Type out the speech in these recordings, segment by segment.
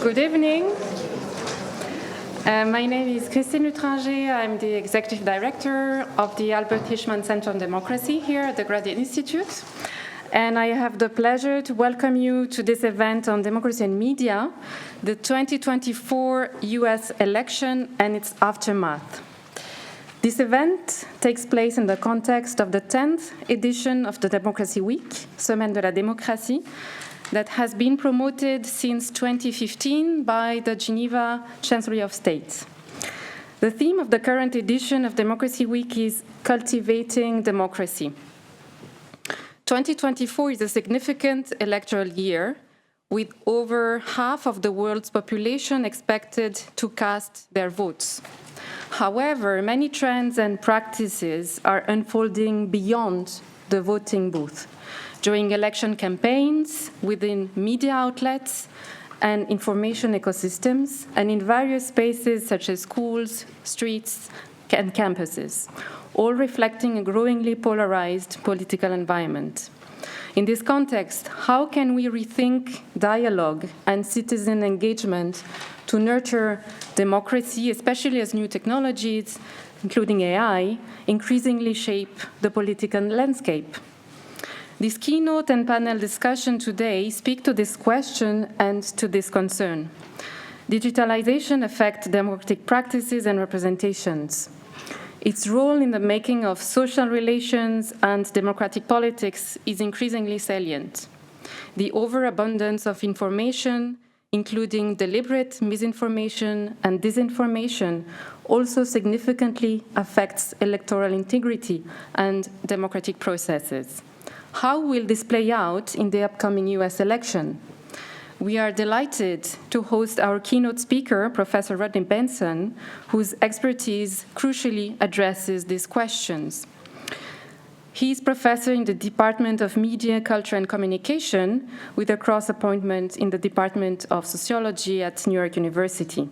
Good evening. My name is Christine Lutringer. I'm the Executive Director of the Albert Hirschman Center on Democracy here at the Graduate Institute. And I have the pleasure to welcome you to this event on democracy and media, the 2024 US election and its aftermath. This event takes place in the context of the 10th edition of the Democracy Week, Semaine de la Démocratie, that has been promoted since 2015 by the Geneva Chancellor of State. The theme of the current edition of Democracy Week is Cultivating Democracy. 2024 is a significant electoral year, with over half of the world's population expected to cast their votes. However, many trends and practices are unfolding beyond the voting booth, during election campaigns, within media outlets and information ecosystems, and in various spaces such as schools, streets, and campuses, all reflecting a growingly polarized political environment. In this context, how can we rethink dialogue and citizen engagement to nurture democracy, especially as new technologies, including AI, increasingly shape the political landscape? This keynote and panel discussion today speak to this question and to this concern. Digitalization affects democratic practices and representations. Its role in the making of social relations and democratic politics is increasingly salient. The overabundance of information, including deliberate misinformation and disinformation, also significantly affects electoral integrity and democratic processes. How will this play out in the upcoming US election? We are delighted to host our keynote speaker, Professor Rodney Benson, whose expertise crucially addresses these questions. He is professor in the Department of Media, Culture and Communication with a cross-appointment in the Department of Sociology at New York University.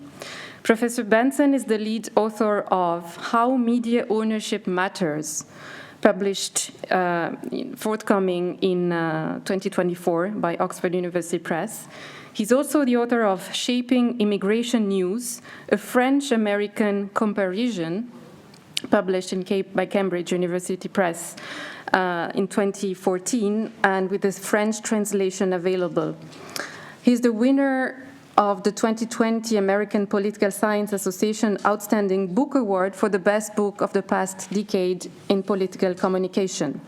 Professor Benson is the lead author of How Media Ownership Matters, published forthcoming in 2024 by Oxford University Press. He's also the author of Shaping Immigration News, a French-American comparison, published by Cambridge University Press in 2014, and with a French translation available. He's the winner of the 2020 American Political Science Association Outstanding Book Award for the best book of the past decade in political communication.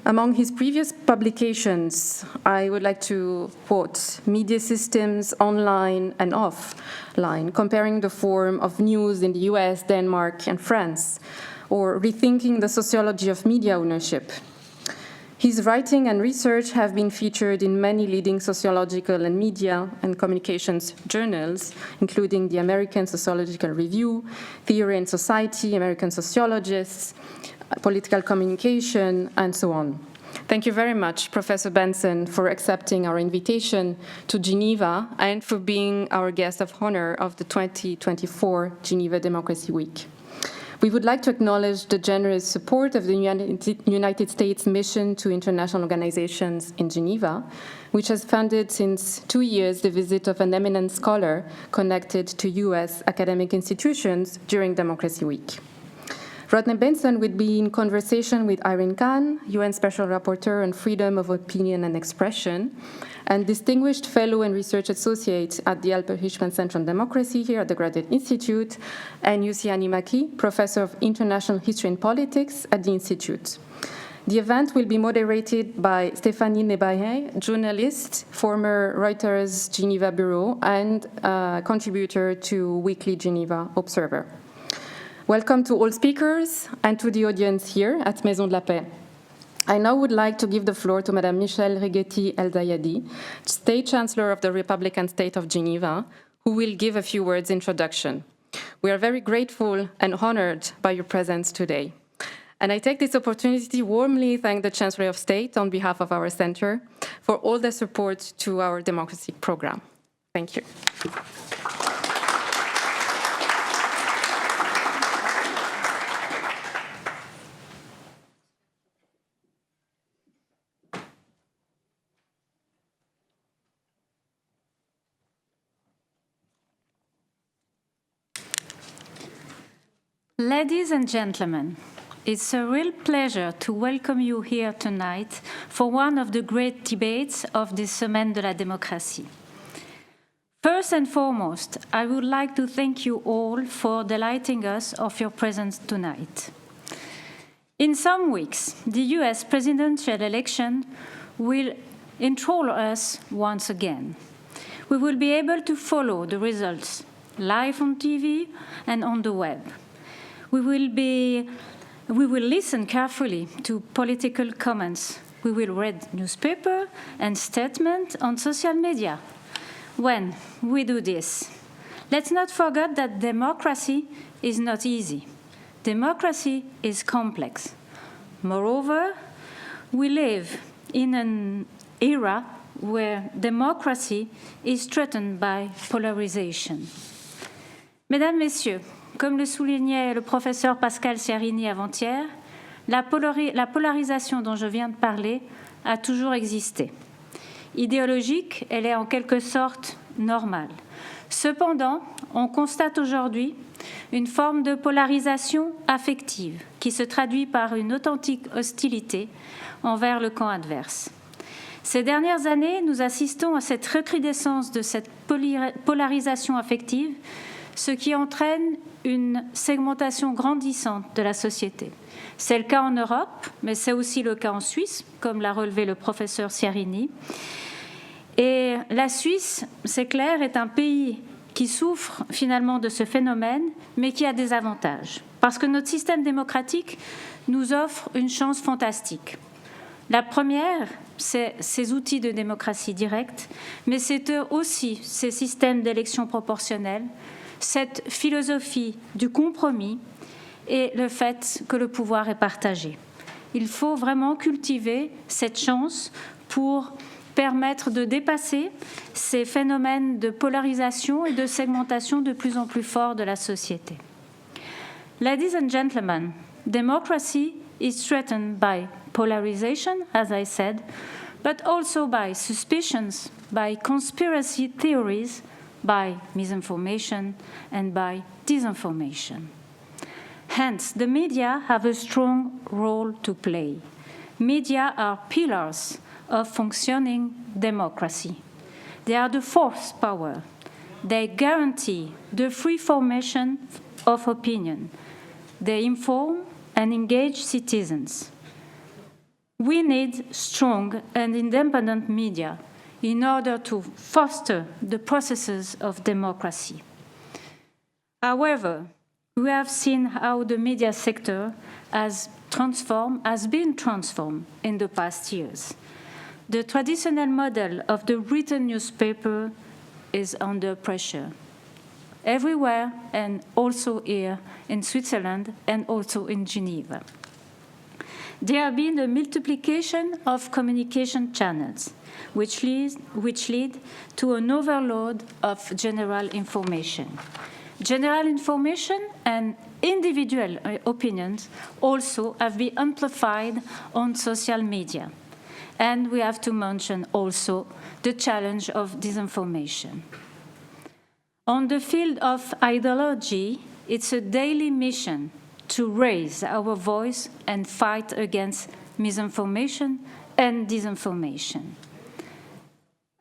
Among his previous publications, I would like to quote Media Systems Online and Offline, comparing the form of news in the US, Denmark, and France, or Rethinking the Sociology of Media Ownership. His writing and research have been featured in many leading sociological and media and communications journals, including the American Sociological Review, Theory and Society, American Sociologists, Political Communication, and so on. Thank you very much, Professor Benson, for accepting our invitation to Geneva and for being our guest of honor of the 2024 Geneva Democracy Week. We would like to acknowledge the generous support of the United States Mission to International Organizations in Geneva, which has funded since 2 years the visit of an eminent scholar connected to US academic institutions during Democracy Week. Rodney Benson will be in conversation with Irene, UN Special Rapporteur on Freedom of Opinion and Expression, and distinguished fellow and research associate at the Albert Hirschman Center on Democracy here at the Graduate Institute, and Jussi Hanhimaki, Professor of International History and Politics at the Institute. The event will be moderated by Stéphanie Nebehay, journalist, former Reuters Geneva Bureau, and contributor to weekly Geneva Observer. Welcome to all speakers and to the audience here at Maison de la Paix. I now would like to give the floor to Madame Michèle Righetti-El Zayadi, State Chancellor of the Republican State of Geneva, who will give a few words introduction. We are very grateful and honored by your presence today. And I take this opportunity to warmly thank the Chancellor of State on behalf of our center for all the support to our democracy program. Thank you. Ladies and gentlemen, it's a real pleasure to welcome you here tonight for one of the great debates of this Semaine de la Démocratie. First and foremost, I would like to thank you all for delighting us of your presence tonight. In some weeks, the US presidential election will enthrall us once again. We will be able to follow the results live on TV and on the web. We will listen carefully to political comments. We will read newspaper and statements on social media. When we do this, let's not forget that democracy is not easy. Democracy is complex. Moreover, we live in an era where democracy is threatened by polarisation. Mesdames, Messieurs, comme le soulignait le professeur Pascal Ciarini avant-hier, la polarisation dont je viens de parler a toujours existé. Idéologique, elle est en quelque sorte normale. Cependant, on constate aujourd'hui une forme de polarisation affective qui se traduit par une authentique hostilité envers le camp adverse. Ces dernières années, nous assistons à cette recrudescence de cette polarisation affective, ce qui entraîne une segmentation grandissante de la société. C'est le cas en Europe, mais c'est aussi le cas en Suisse, comme l'a relevé le professeur Ciarini. Et la Suisse, c'est clair, est un pays qui souffre finalement de ce phénomène, mais qui a des avantages. Parce que notre système démocratique nous offre une chance fantastique. La première, c'est ces outils de démocratie directe, mais c'est aussi ces systèmes d'élection proportionnelle, cette philosophie du compromis et le fait que le pouvoir est partagé. Il faut vraiment cultiver cette chance pour permettre de dépasser ces phénomènes de polarisation et de segmentation de plus en plus forts de la société. Ladies and gentlemen, democracy is threatened by polarization, as I said, but also by suspicions, by conspiracy theories, by misinformation, and by disinformation. Hence, the media have a strong role to play. Media are pillars of functioning democracy. They are the fourth power. They guarantee the free formation of opinion. They inform and engage citizens. We need strong and independent media in order to foster the processes of democracy. However, we have seen how the media sector has been transformed in the past years. The traditional model of the written newspaper is under pressure everywhere, and also here in Switzerland and also in Geneva. There have been a multiplication of communication channels, which lead to an overload of general information. General information and individual opinions also have been amplified on social media. And we have to mention also the challenge of disinformation. On the field of ideology, it's a daily mission to raise our voice and fight against misinformation and disinformation.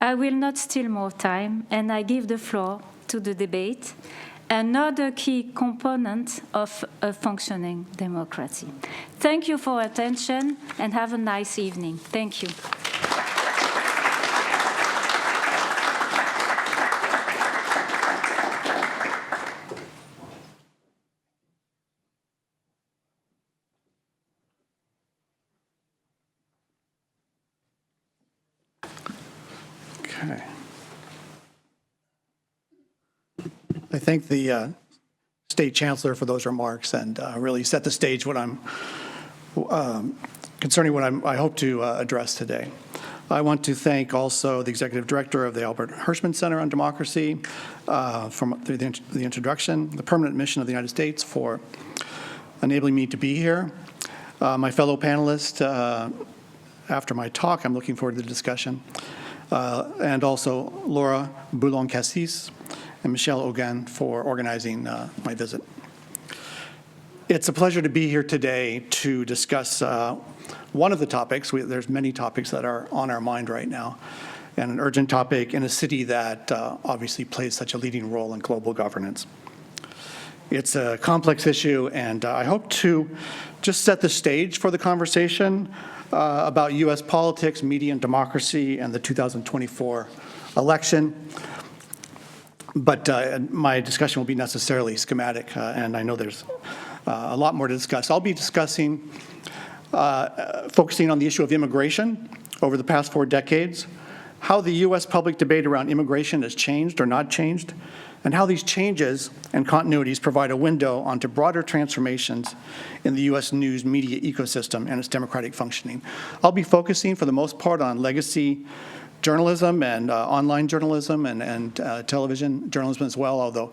I will not steal more time, and I give the floor to the debate, another key component of a functioning democracy. Thank you for attention, and have a nice evening. Thank you. Okay. I thank the State Chancellor for those remarks and really set the stage concerning what I hope to address today. I want to thank also the Executive Director of the Albert Hirschman Center on Democracy through the introduction, the Permanent Mission of the United States for enabling me to be here. My fellow panelists, after my talk, I'm looking forward to the discussion, and also Laura Boulon-Cassis and Michèle Augan for organizing my visit. It's a pleasure to be here today to discuss one of the topics. There's many topics that are on our mind right now, and an urgent topic in a city that obviously plays such a leading role in global governance. It's a complex issue, and I hope to just set the stage for the conversation about U.S. politics, media, and democracy, and the 2024 election. But my discussion will be necessarily schematic, and I know there's a lot more to discuss. I'll be discussing, focusing on the issue of immigration over the past 4 decades, how the U.S. public debate around immigration has changed or not changed, and how these changes and continuities provide a window onto broader transformations in the U.S. news media ecosystem and its democratic functioning. I'll be focusing, for the most part, on legacy journalism and online journalism and television journalism as well, although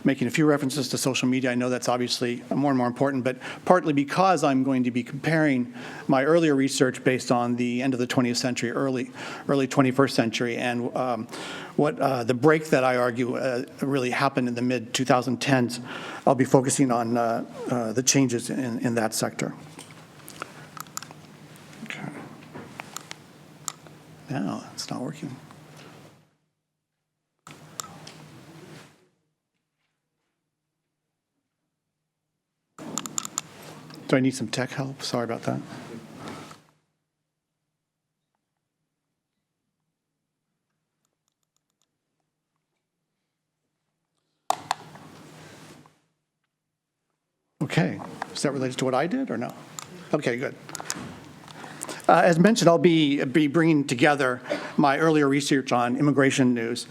making a few references to social media. I know that's obviously more and more important, but partly because I'm going to be comparing my earlier research based on the end of the 20th century, early 21st century, and what the break that I argue really happened in the mid-2010s. I'll be focusing on the changes in that sector. No, it's not working. Do I need some tech help? Sorry about that. Okay, is that related to what I did or no? Okay, good. As mentioned, I'll be bringing together my earlier research on immigration news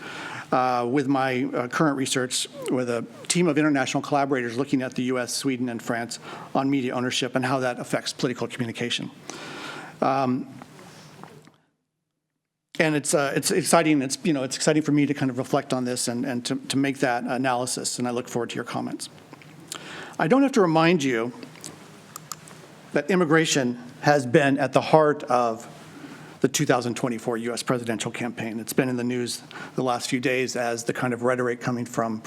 with my current research with a team of international collaborators looking at the U.S., Sweden, and France on media ownership and how that affects political communication. And it's exciting. It's exciting for me to kind of reflect on this and to make that analysis. And I look forward to your comments. I don't have to remind you that immigration has been at the heart of the 2024 U.S. presidential campaign. It's been in the news the last few days as the kind of rhetoric coming from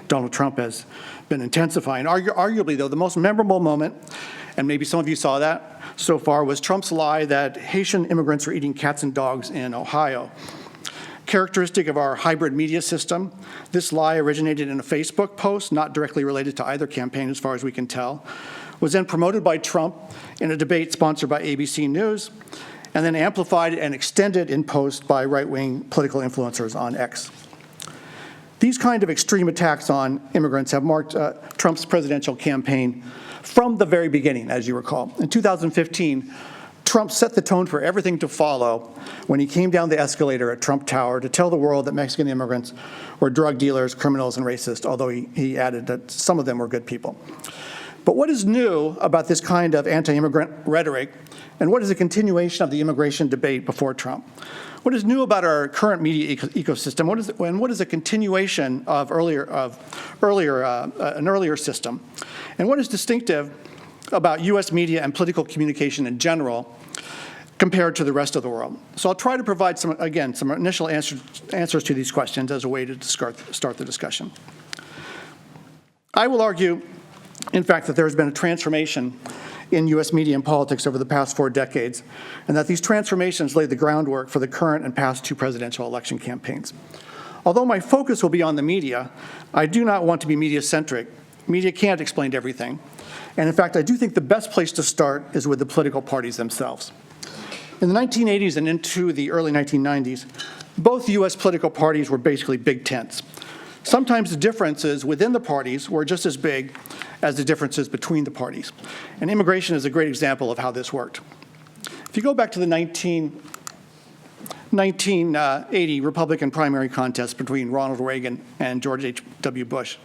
Donald Trump has been intensifying. Arguably, though, the most memorable moment, and maybe some of you saw that so far, was Trump's lie that Haitian immigrants are eating cats and dogs in Ohio. Characteristic of our hybrid media system, this lie originated in a Facebook post, not directly related to either campaign as far as we can tell, was then promoted by Trump in a debate sponsored by ABC News, and then amplified and extended in post by right-wing political influencers on X. These kind of extreme attacks on immigrants have marked Trump's presidential campaign from the very beginning, as you recall. In 2015, Trump set the tone for everything to follow when he came down the escalator at Trump Tower to tell the world that Mexican immigrants were drug dealers, criminals, and racist, although he added that some of them were good people. But what is new about this kind of anti-immigrant rhetoric, and what is a continuation of the immigration debate before Trump? What is new about our current media ecosystem? What is a continuation of an earlier system? And what is distinctive about U.S. media and political communication in general compared to the rest of the world? So I'll try to provide some initial answers to these questions as a way to start the discussion. I will argue, in fact, that there has been a transformation in U.S. media and politics over the past 4 decades, and that these transformations lay the groundwork for the current and past 2 presidential election campaigns. Although my focus will be on the media, I do not want to be media-centric. Media can't explain everything. And in fact, I do think the best place to start is with the political parties themselves. In the 1980s and into the early 1990s, both U.S. political parties were basically big tents. Sometimes the differences within the parties were just as big as the differences between the parties. And immigration is a great example of how this worked. If you go back to the 1980 Republican primary contest between Ronald Reagan and George H.W. Bush,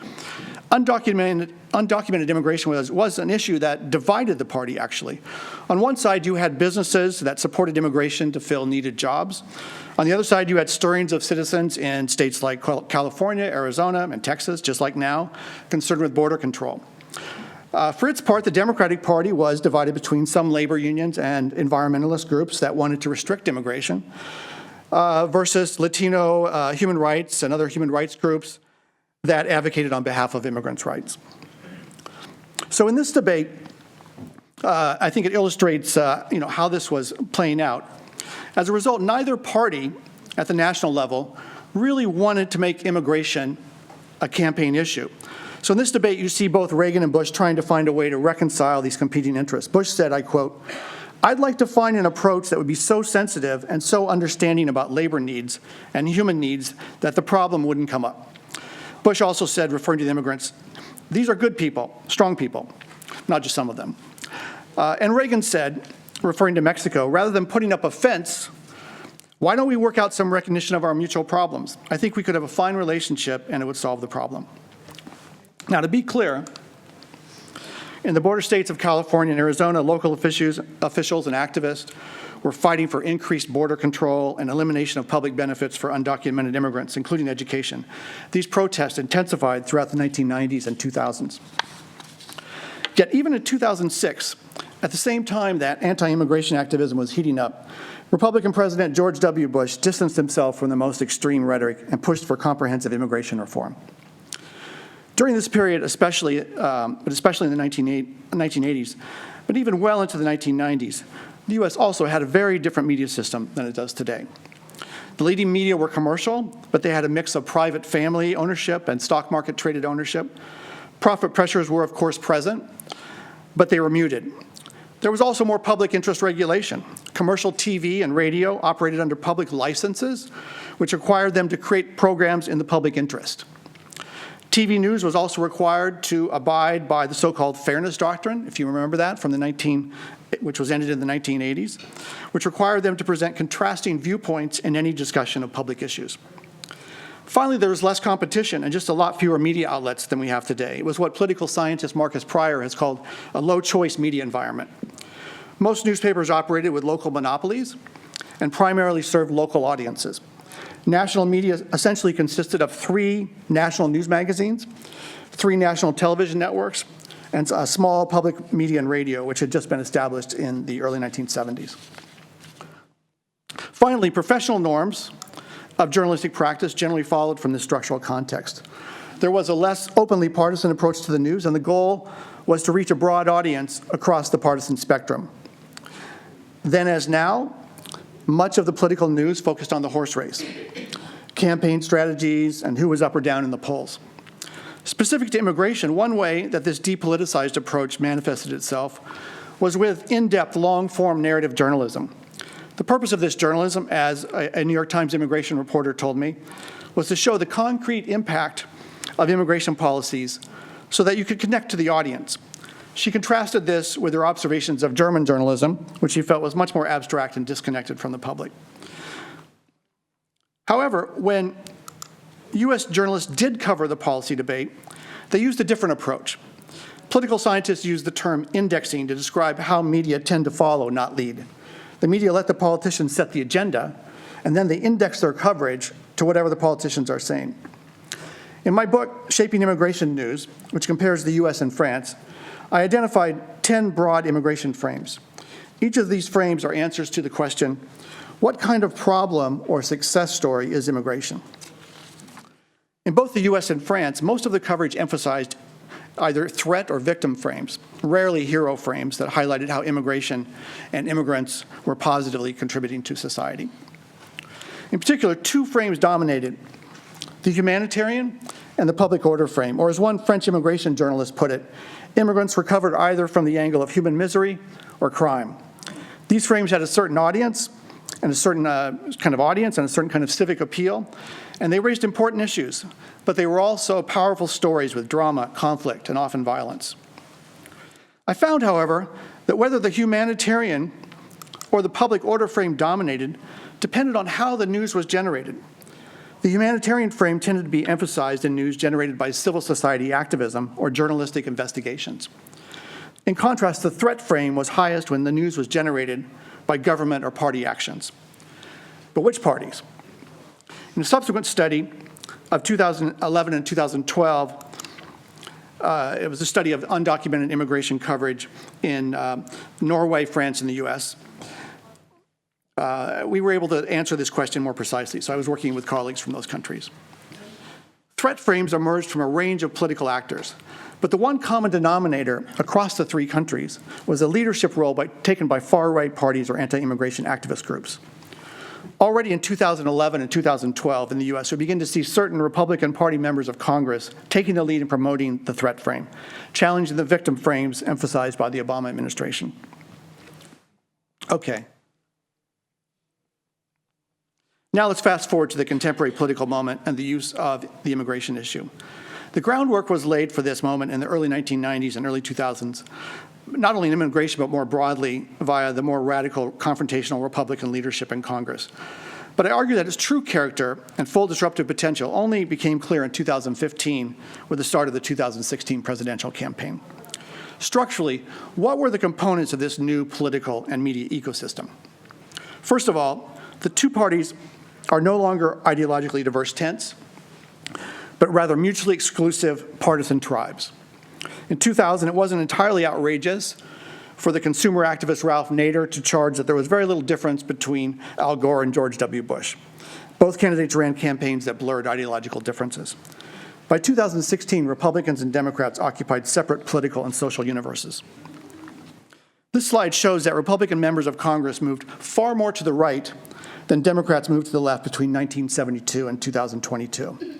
undocumented immigration was an issue that divided the party, actually. On one side, you had businesses that supported immigration to fill needed jobs. On the other side, you had stirrings of citizens in states like California, Arizona, and Texas, just like now, concerned with border control. For its part, the Democratic Party was divided between some labor unions and environmentalist groups that wanted to restrict immigration versus Latino human rights and other human rights groups that advocated on behalf of immigrants' rights. So in this debate, I think it illustrates how this was playing out. As a result, neither party at the national level really wanted to make immigration a campaign issue. So in this debate, you see both Reagan and Bush trying to find a way to reconcile these competing interests. Bush said, I quote, "I'd like to find an approach that would be so sensitive and so understanding about labor needs and human needs that the problem wouldn't come up." Bush also said, referring to the immigrants, "These are good people, strong people, not just some of them." And Reagan said, referring to Mexico, "Rather than putting up a fence, why don't we work out some recognition of our mutual problems? I think we could have a fine relationship and it would solve the problem." Now, to be clear, in the border states of California and Arizona, local officials and activists were fighting for increased border control and elimination of public benefits for undocumented immigrants, including education. These protests intensified throughout the 1990s and 2000s. Yet even in 2006, at the same time that anti-immigration activism was heating up, Republican President George W. Bush distanced himself from the most extreme rhetoric and pushed for comprehensive immigration reform. During this period, especially in the 1980s, but even well into the 1990s, the U.S. also had a very different media system than it does today. The leading media were commercial, but they had a mix of private family ownership and stock market traded ownership. Profit pressures were, of course, present, but they were muted. There was also more public interest regulation. Commercial TV and radio operated under public licenses, which required them to create programs in the public interest. TV news was also required to abide by the so-called fairness doctrine, if you remember that, which was ended in the 1980s, which required them to present contrasting viewpoints in any discussion of public issues. Finally, there was less competition and just a lot fewer media outlets than we have today. It was what political scientist Marcus Pryor has called a low-choice media environment. Most newspapers operated with local monopolies and primarily served local audiences. National media essentially consisted of 3 national news magazines, 3 national television networks, and a small public media and radio, which had just been established in the early 1970s. Finally, professional norms of journalistic practice generally followed from this structural context. There was a less openly partisan approach to the news, and the goal was to reach a broad audience across the partisan spectrum. Then as now, much of the political news focused on the horse race, campaign strategies, and who was up or down in the polls. Specific to immigration, one way that this depoliticized approach manifested itself was with in-depth, long-form narrative journalism. The purpose of this journalism, as a New York Times immigration reporter told me, was to show the concrete impact of immigration policies so that you could connect to the audience. She contrasted this with her observations of German journalism, which she felt was much more abstract and disconnected from the public. However, when U.S. journalists did cover the policy debate, they used a different approach. Political scientists use the term indexing to describe how media tend to follow, not lead. The media let the politicians set the agenda, and then they index their coverage to whatever the politicians are saying. In my book, Shaping Immigration News, which compares the U.S. and France, I identified 10 broad immigration frames. Each of these frames are answers to the question, what kind of problem or success story is immigration? In both the U.S. and France, most of the coverage emphasized either threat or victim frames, rarely hero frames that highlighted how immigration and immigrants were positively contributing to society. In particular, 2 frames dominated, the humanitarian and the public order frame, or as one French immigration journalist put it, immigrants were covered either from the angle of human misery or crime. These frames had a certain audience, and a certain kind of audience and a certain kind of civic appeal, and they raised important issues, but they were also powerful stories with drama, conflict, and often violence. I found, however, that whether the humanitarian or the public order frame dominated depended on how the news was generated. The humanitarian frame tended to be emphasized in news generated by civil society activism or journalistic investigations. In contrast, the threat frame was highest when the news was generated by government or party actions. But which parties? In a subsequent study of 2011 and 2012, it was a study of undocumented immigration coverage in Norway, France, and the US. We were able to answer this question more precisely, so I was working with colleagues from those countries. threat frames emerged from a range of political actors. But the one common denominator across the three countries was a leadership role taken by far-right parties or anti-immigration activist groups. Already in 2011 and 2012 in the US, we begin to see certain Republican Party members of Congress taking the lead in promoting the threat frame, challenging the victim frames emphasized by the Obama administration. Okay. Now let's fast forward to the contemporary political moment and the use of the immigration issue. The groundwork was laid for this moment in the early 1990s and early 2000s, not only in immigration, but more broadly via the more radical confrontational Republican leadership in Congress. But I argue that its true character and full disruptive potential only became clear in 2015 with the start of the 2016 presidential campaign. Structurally, what were the components of this new political and media ecosystem? First of all, the two parties are no longer ideologically diverse tents, but rather mutually exclusive partisan tribes. In 2000, it wasn't entirely outrageous for the consumer activist Ralph Nader to charge that there was very little difference between Al Gore and George W. Bush. Both candidates ran campaigns that blurred ideological differences. By 2016, Republicans and Democrats occupied separate political and social universes. This slide shows that Republican members of Congress moved far more to the right than Democrats moved to the left between 1972 and 2022.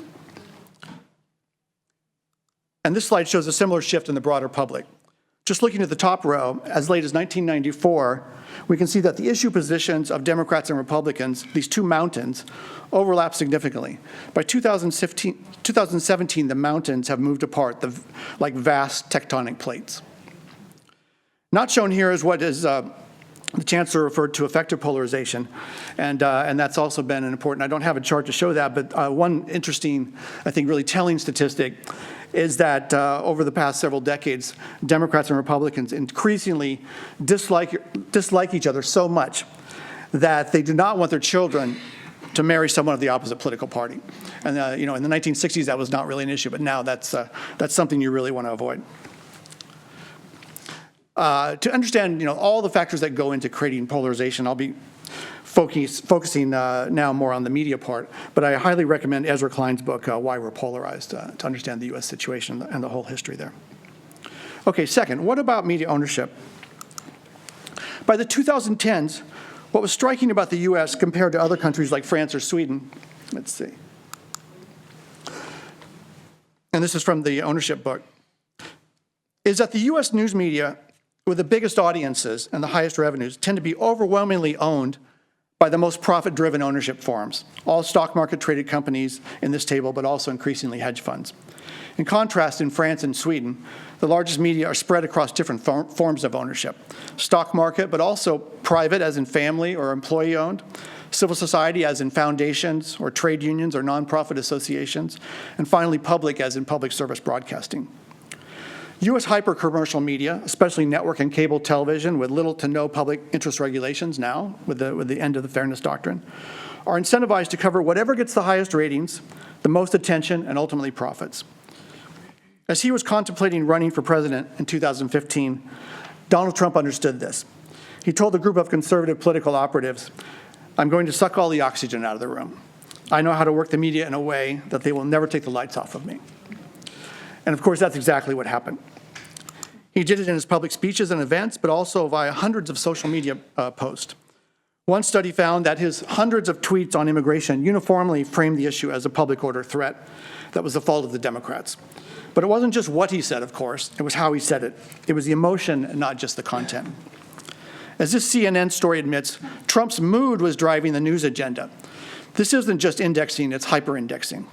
And this slide shows a similar shift in the broader public. Just looking at the top row, as late as 1994, we can see that the issue positions of Democrats and Republicans, these two mountains, overlap significantly. By 2017, the mountains have moved apart like vast tectonic plates. Not shown here is what is the Chancellor referred to effective polarization, and that's also been an important, I don't have a chart to show that, but one interesting, I think really telling statistic is that over the past several decades, Democrats and Republicans increasingly dislike each other so much that they do not want their children to marry someone of the opposite political party. And in the 1960s, that was not really an issue, but now that's something you really want to avoid. To understand all the factors that go into creating polarization, I'll be focusing now more on the media part, but I highly recommend Ezra Klein's book, Why We're Polarized, to understand the U.S. situation and the whole history there. Okay, second, what about media ownership? By the 2010s, what was striking about the U.S. compared to other countries like France or Sweden, let's see, and this is from the ownership book, is that the U.S. news media with the biggest audiences and the highest revenues tend to be overwhelmingly owned by the most profit-driven ownership forms, all stock market-traded companies in this table, but also increasingly hedge funds. In contrast, in France and Sweden, the largest media are spread across different forms of ownership. Stock market, but also private, as in family or employee-owned, civil society, as in foundations or trade unions or nonprofit associations, and finally public, as in public service broadcasting. U.S. hyper-commercial media, especially network and cable television with little to no public interest regulations now, with the end of the fairness doctrine, are incentivized to cover whatever gets the highest ratings, the most attention, and ultimately profits. As he was contemplating running for president in 2015, Donald Trump understood this. He told a group of conservative political operatives, "I'm going to suck all the oxygen out of the room. I know how to work the media in a way that they will never take the lights off of me." And of course, that's exactly what happened. He did it in his public speeches and events, but also via hundreds of social media posts. One study found that his hundreds of tweets on immigration uniformly framed the issue as a public order threat that was the fault of the Democrats. But it wasn't just what he said, of course, it was how he said it. It was the emotion, not just the content. As this CNN story admits, Trump's mood was driving the news agenda. This isn't just indexing, it's hyper-indexing.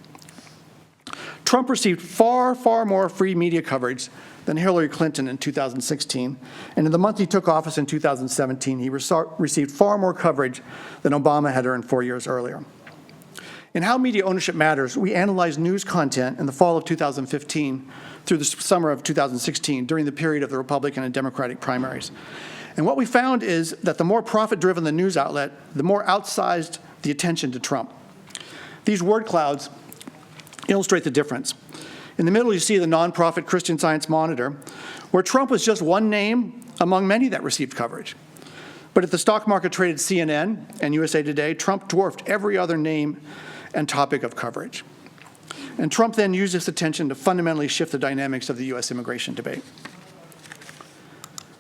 Trump received far, far more free media coverage than Hillary Clinton in 2016, and in the month he took office in 2017, he received far more coverage than Obama had earned 4 years earlier. In How Media Ownership Matters, we analyzed news content in the fall of 2015 through the summer of 2016 during the period of the Republican and Democratic primaries. And what we found is that the more profit-driven the news outlet, the more outsized the attention to Trump. These word clouds illustrate the difference. In the middle, you see the nonprofit Christian Science Monitor, where Trump was just one name among many that received coverage. But at the stock market traded CNN and USA Today, Trump dwarfed every other name and topic of coverage. And Trump then used this attention to fundamentally shift the dynamics of the U.S. immigration debate.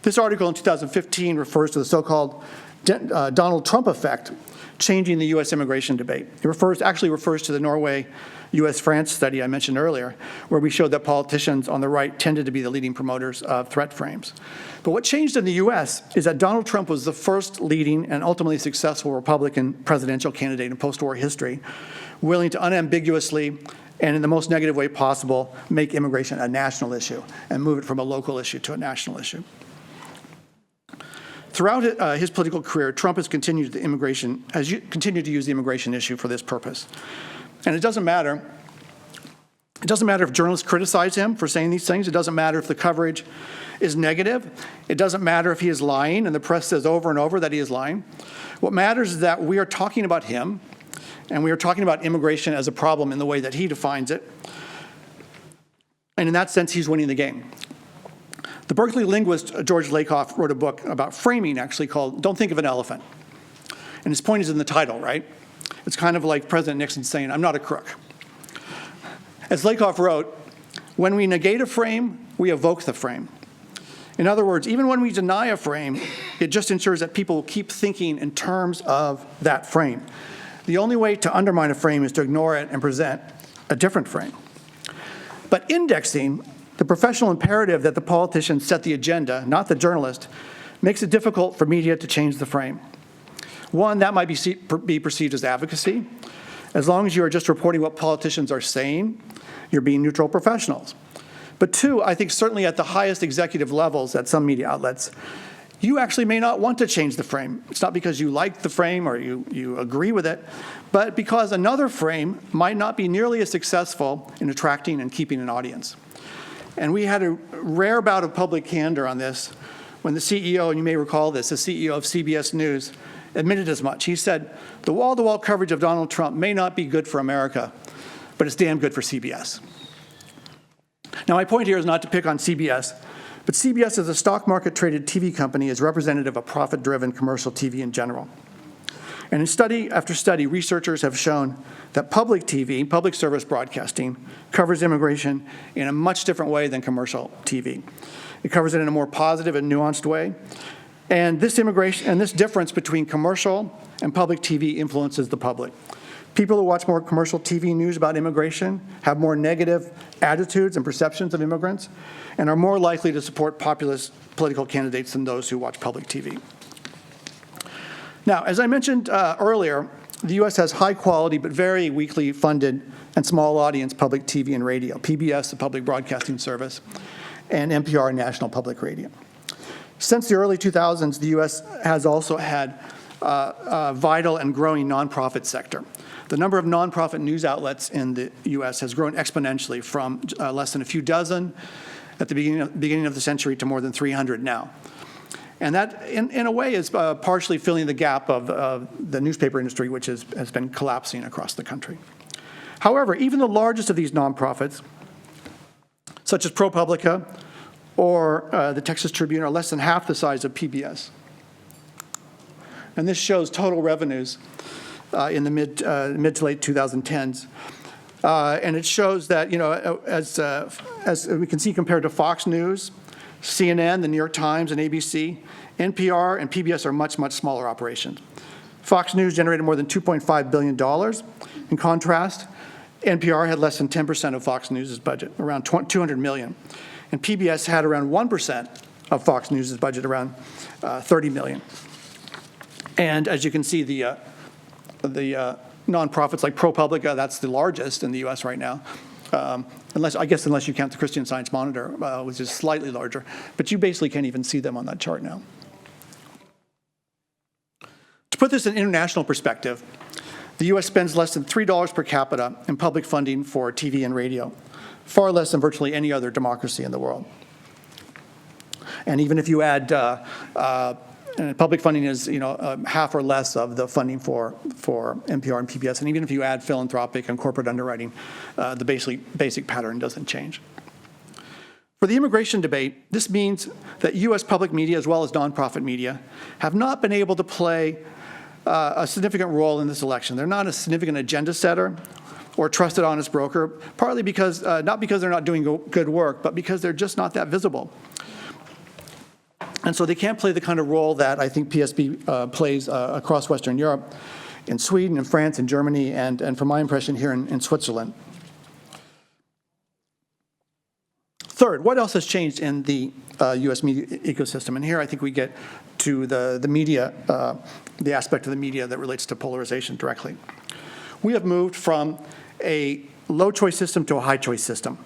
This article in 2015 refers to the so-called Donald Trump effect, changing the U.S. immigration debate. It actually refers to the Norway-U.S.-France study I mentioned earlier, where we showed that politicians on the right tended to be the leading promoters of threat frames. But what changed in the U.S. is that Donald Trump was the first leading and ultimately successful Republican presidential candidate in post-war history, willing to unambiguously and in the most negative way possible make immigration a national issue and move it from a local issue to a national issue. Throughout his political career, Trump has continued to use the immigration issue for this purpose. And it doesn't matter if journalists criticize him for saying these things. It doesn't matter if the coverage is negative. It doesn't matter if he is lying, and the press says over and over that he is lying. What matters is that we are talking about him, and we are talking about immigration as a problem in the way that he defines it. And in that sense, he's winning the game. The Berkeley linguist George Lakoff wrote a book about framing, actually, called Don't Think of an Elephant. And his point is in the title, right? It's kind of like President Nixon saying, I'm not a crook. As Lakoff wrote, when we negate a frame, we evoke the frame. In other words, even when we deny a frame, it just ensures that people will keep thinking in terms of that frame. The only way to undermine a frame is to ignore it and present a different frame. But indexing, the professional imperative that the politician set the agenda, not the journalist, makes it difficult for media to change the frame. One, that might be perceived as advocacy. As long as you are just reporting what politicians are saying, you're being neutral professionals. But two, I think certainly at the highest executive levels at some media outlets, you actually may not want to change the frame. It's not because you like the frame or you agree with it, but because another frame might not be nearly as successful in attracting and keeping an audience. And we had a rare bout of public candor on this when the CEO, and you may recall this, the CEO of CBS News, admitted as much. He said, the wall-to-wall coverage of Donald Trump may not be good for America, but it's damn good for CBS. Now, my point here is not to pick on CBS, but CBS as a stock market-traded TV company is representative of profit-driven commercial TV in general. And in study after study, researchers have shown that public TV, public service broadcasting, covers immigration in a much different way than commercial TV. It covers it in a more positive and nuanced way. And this difference between commercial and public TV influences the public. People who watch more commercial TV news about immigration have more negative attitudes and perceptions of immigrants and are more likely to support populist political candidates than those who watch public TV. Now, as I mentioned earlier, the U.S. has high-quality but very weakly funded and small audience public TV and radio, PBS, the Public Broadcasting Service, and NPR, National Public Radio. Since the early 2000s, the U.S. has also had a vital and growing nonprofit sector. The number of nonprofit news outlets in the U.S. has grown exponentially from less than a few dozen at the beginning of the century to more than 300 now. And that, in a way, is partially filling the gap of the newspaper industry, which has been collapsing across the country. However, even the largest of these nonprofits, such as ProPublica or the Texas Tribune, are less than half the size of PBS. And this shows total revenues in the mid to late 2010s. And it shows that, as we can see compared to Fox News, CNN, the New York Times, and ABC, NPR and PBS are much, much smaller operations. Fox News generated more than $2.5 billion. In contrast, NPR had less than 10% of Fox News' budget, around $200 million. And PBS had around 1% of Fox News' budget, around $30 million. And as you can see, the nonprofits like ProPublica, that's the largest in the U.S. right now. Unless you count the Christian Science Monitor, which is slightly larger. But you basically can't even see them on that chart now. To put this in international perspective, the U.S. spends less than $3 per capita in public funding for TV and radio, far less than virtually any other democracy in the world. And even if you add public funding is, half or less of the funding for NPR and PBS. And even if you add philanthropic and corporate underwriting, the basic pattern doesn't change. For the immigration debate, this means that U.S. public media, as well as nonprofit media, have not been able to play a significant role in this election. They're not a significant agenda setter or trusted honest broker, partly because, not because they're not doing good work, but because they're just not that visible. And so they can't play the kind of role that I think PSB plays across Western Europe, in Sweden, in France, in Germany, and from my impression here in Switzerland. Third, what else has changed in the US media ecosystem? And here I think we get to the media, the aspect of the media that relates to polarization directly. We have moved from a low-choice system to a high-choice system.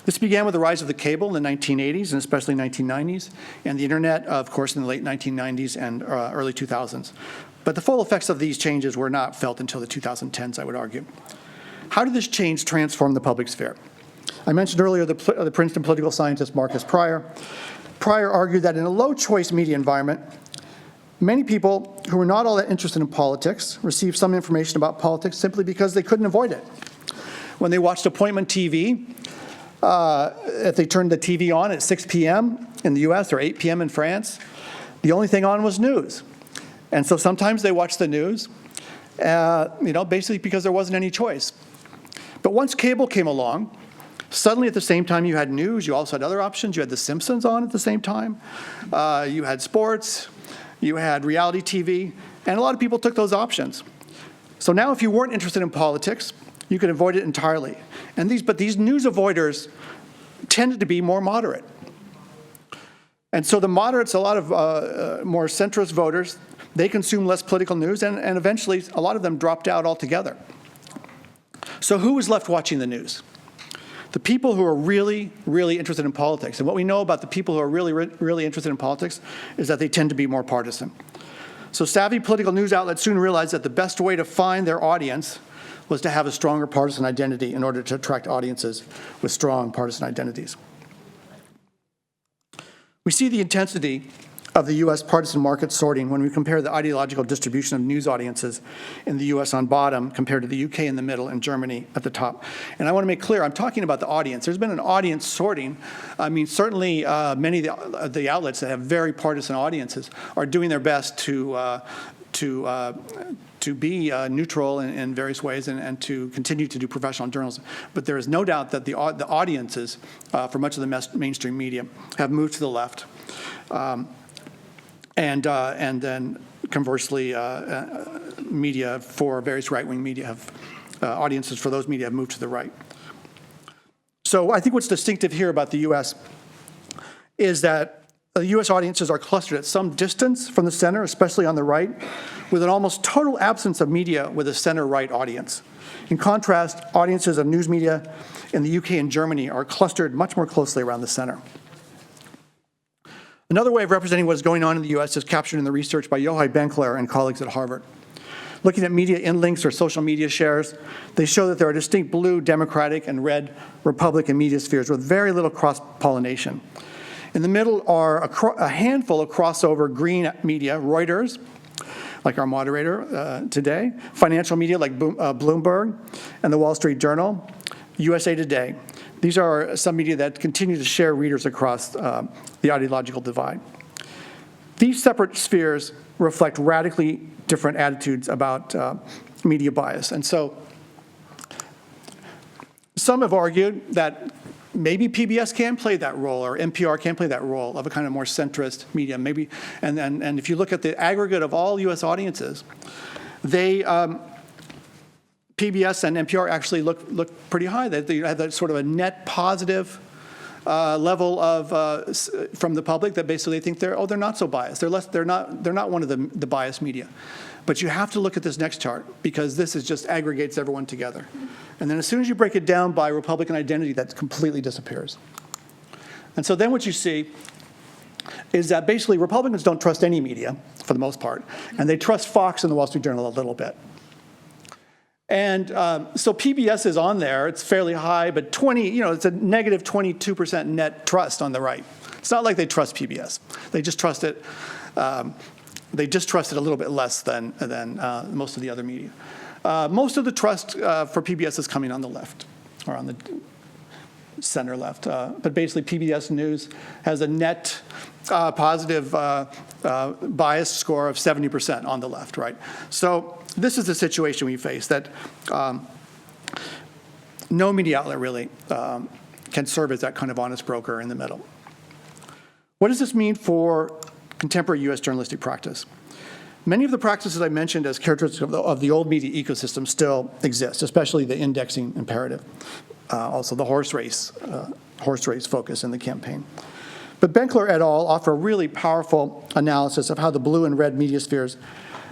This began with the rise of the cable in the 1980s and especially 1990s, and the internet, of course, in the late 1990s and early 2000s. But the full effects of these changes were not felt until the 2010s, I would argue. How did this change transform the public sphere? I mentioned earlier the Princeton political scientist Marcus Pryor. Pryor argued that in a low-choice media environment, many people who were not all that interested in politics received some information about politics simply because they couldn't avoid it. When they watched appointment TV, if they turned the TV on at 6 p.m. in the US or 8 p.m. in France, the only thing on was news. And so sometimes they watched the news, basically because there wasn't any choice. But once cable came along, suddenly at the same time you had news, you also had other options. You had The Simpsons on at the same time. You had sports. You had reality TV. And a lot of people took those options. So now if you weren't interested in politics, you could avoid it entirely. But these news avoiders tended to be more moderate. And so the moderates, a lot of more centrist voters, they consume less political news, and eventually a lot of them dropped out altogether. So who was left watching the news? The people who are really, really interested in politics. And what we know about the people who are really, really interested in politics is that they tend to be more partisan. So savvy political news outlets soon realized that the best way to find their audience was to have a stronger partisan identity in order to attract audiences with strong partisan identities. We see the intensity of the US partisan market sorting when we compare the ideological distribution of news audiences in the US on bottom compared to the UK in the middle and Germany at the top. And I want to make clear, I'm talking about the audience. There's been an audience sorting. I mean, certainly many of the outlets that have very partisan audiences are doing their best to be neutral in various ways and to continue to do professional journalism. But there is no doubt that the audiences for much of the mainstream media have moved to the left. And then conversely, media for various right-wing media have, audiences for those media have moved to the right. So I think what's distinctive here about the US is that the US audiences are clustered at some distance from the center, especially on the right, with an almost total absence of media with a center-right audience. In contrast, audiences of news media in the UK and Germany are clustered much more closely around the center. Another way of representing what is going on in the US is captured in the research by Yochai Benkler and colleagues at Harvard. Looking at media inlinks or social media shares, they show that there are distinct blue Democratic and red Republican media spheres with very little cross-pollination. In the middle are a handful of crossover green media, Reuters, like our moderator today, financial media like Bloomberg and the Wall Street Journal, USA Today. These are some media that continue to share readers across the ideological divide. These separate spheres reflect radically different attitudes about media bias. And so some have argued that maybe PBS can play that role, or NPR can play that role of a kind of more centrist media. Maybe, and if you look at the aggregate of all U.S. audiences, they PBS and NPR actually look pretty high. They have that sort of a net positive level of from the public that basically think they're not so biased. They're not one of the biased media. But you have to look at this next chart because this is just aggregates everyone together. And then as soon as you break it down by Republican identity, that completely disappears. And so then what you see is that basically Republicans don't trust any media for the most part, and they trust Fox and the Wall Street Journal a little bit. And so PBS is on there. It's fairly high, but it's a negative 22% net trust on the right. It's not like they trust PBS. They just trust it. They just trust it a little bit less than most of the other media. Most of the trust for PBS is coming on the left, or on the center left. But basically, PBS News has a net positive bias score of 70% on the left, right? So this is the situation we face, that no media outlet really can serve as that kind of honest broker in the middle. What does this mean for contemporary U.S. journalistic practice? Many of the practices I mentioned as characteristics of the old media ecosystem still exist, especially the indexing imperative, also the horse race focus in the campaign. But Benkler et al. Offer a really powerful analysis of how the blue and red media spheres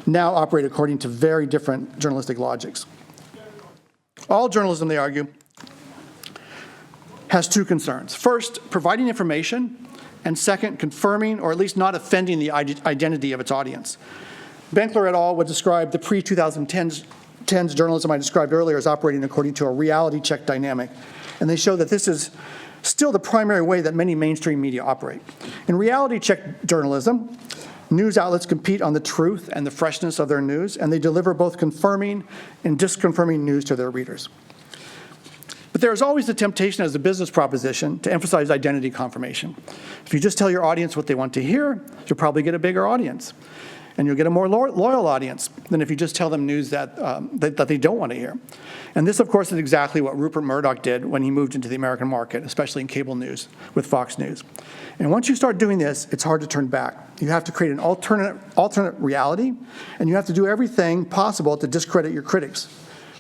now operate according to very different journalistic logics. All journalism, they argue, has two concerns. First, providing information, and second, confirming or at least not offending the identity of its audience. Benkler et al. Would describe the pre-2010s journalism I described earlier as operating according to a reality check dynamic, and they show that this is still the primary way that many mainstream media operate. In reality check journalism, news outlets compete on the truth and the freshness of their news, and they deliver both confirming and disconfirming news to their readers. But there is always the temptation as a business proposition to emphasize identity confirmation. If you just tell your audience what they want to hear, you'll probably get a bigger audience. And you'll get a more loyal audience than if you just tell them news that they don't want to hear. And this, of course, is exactly what Rupert Murdoch did when he moved into the American market, especially in cable news with Fox News. And once you start doing this, it's hard to turn back. You have to create an alternate reality, and you have to do everything possible to discredit your critics,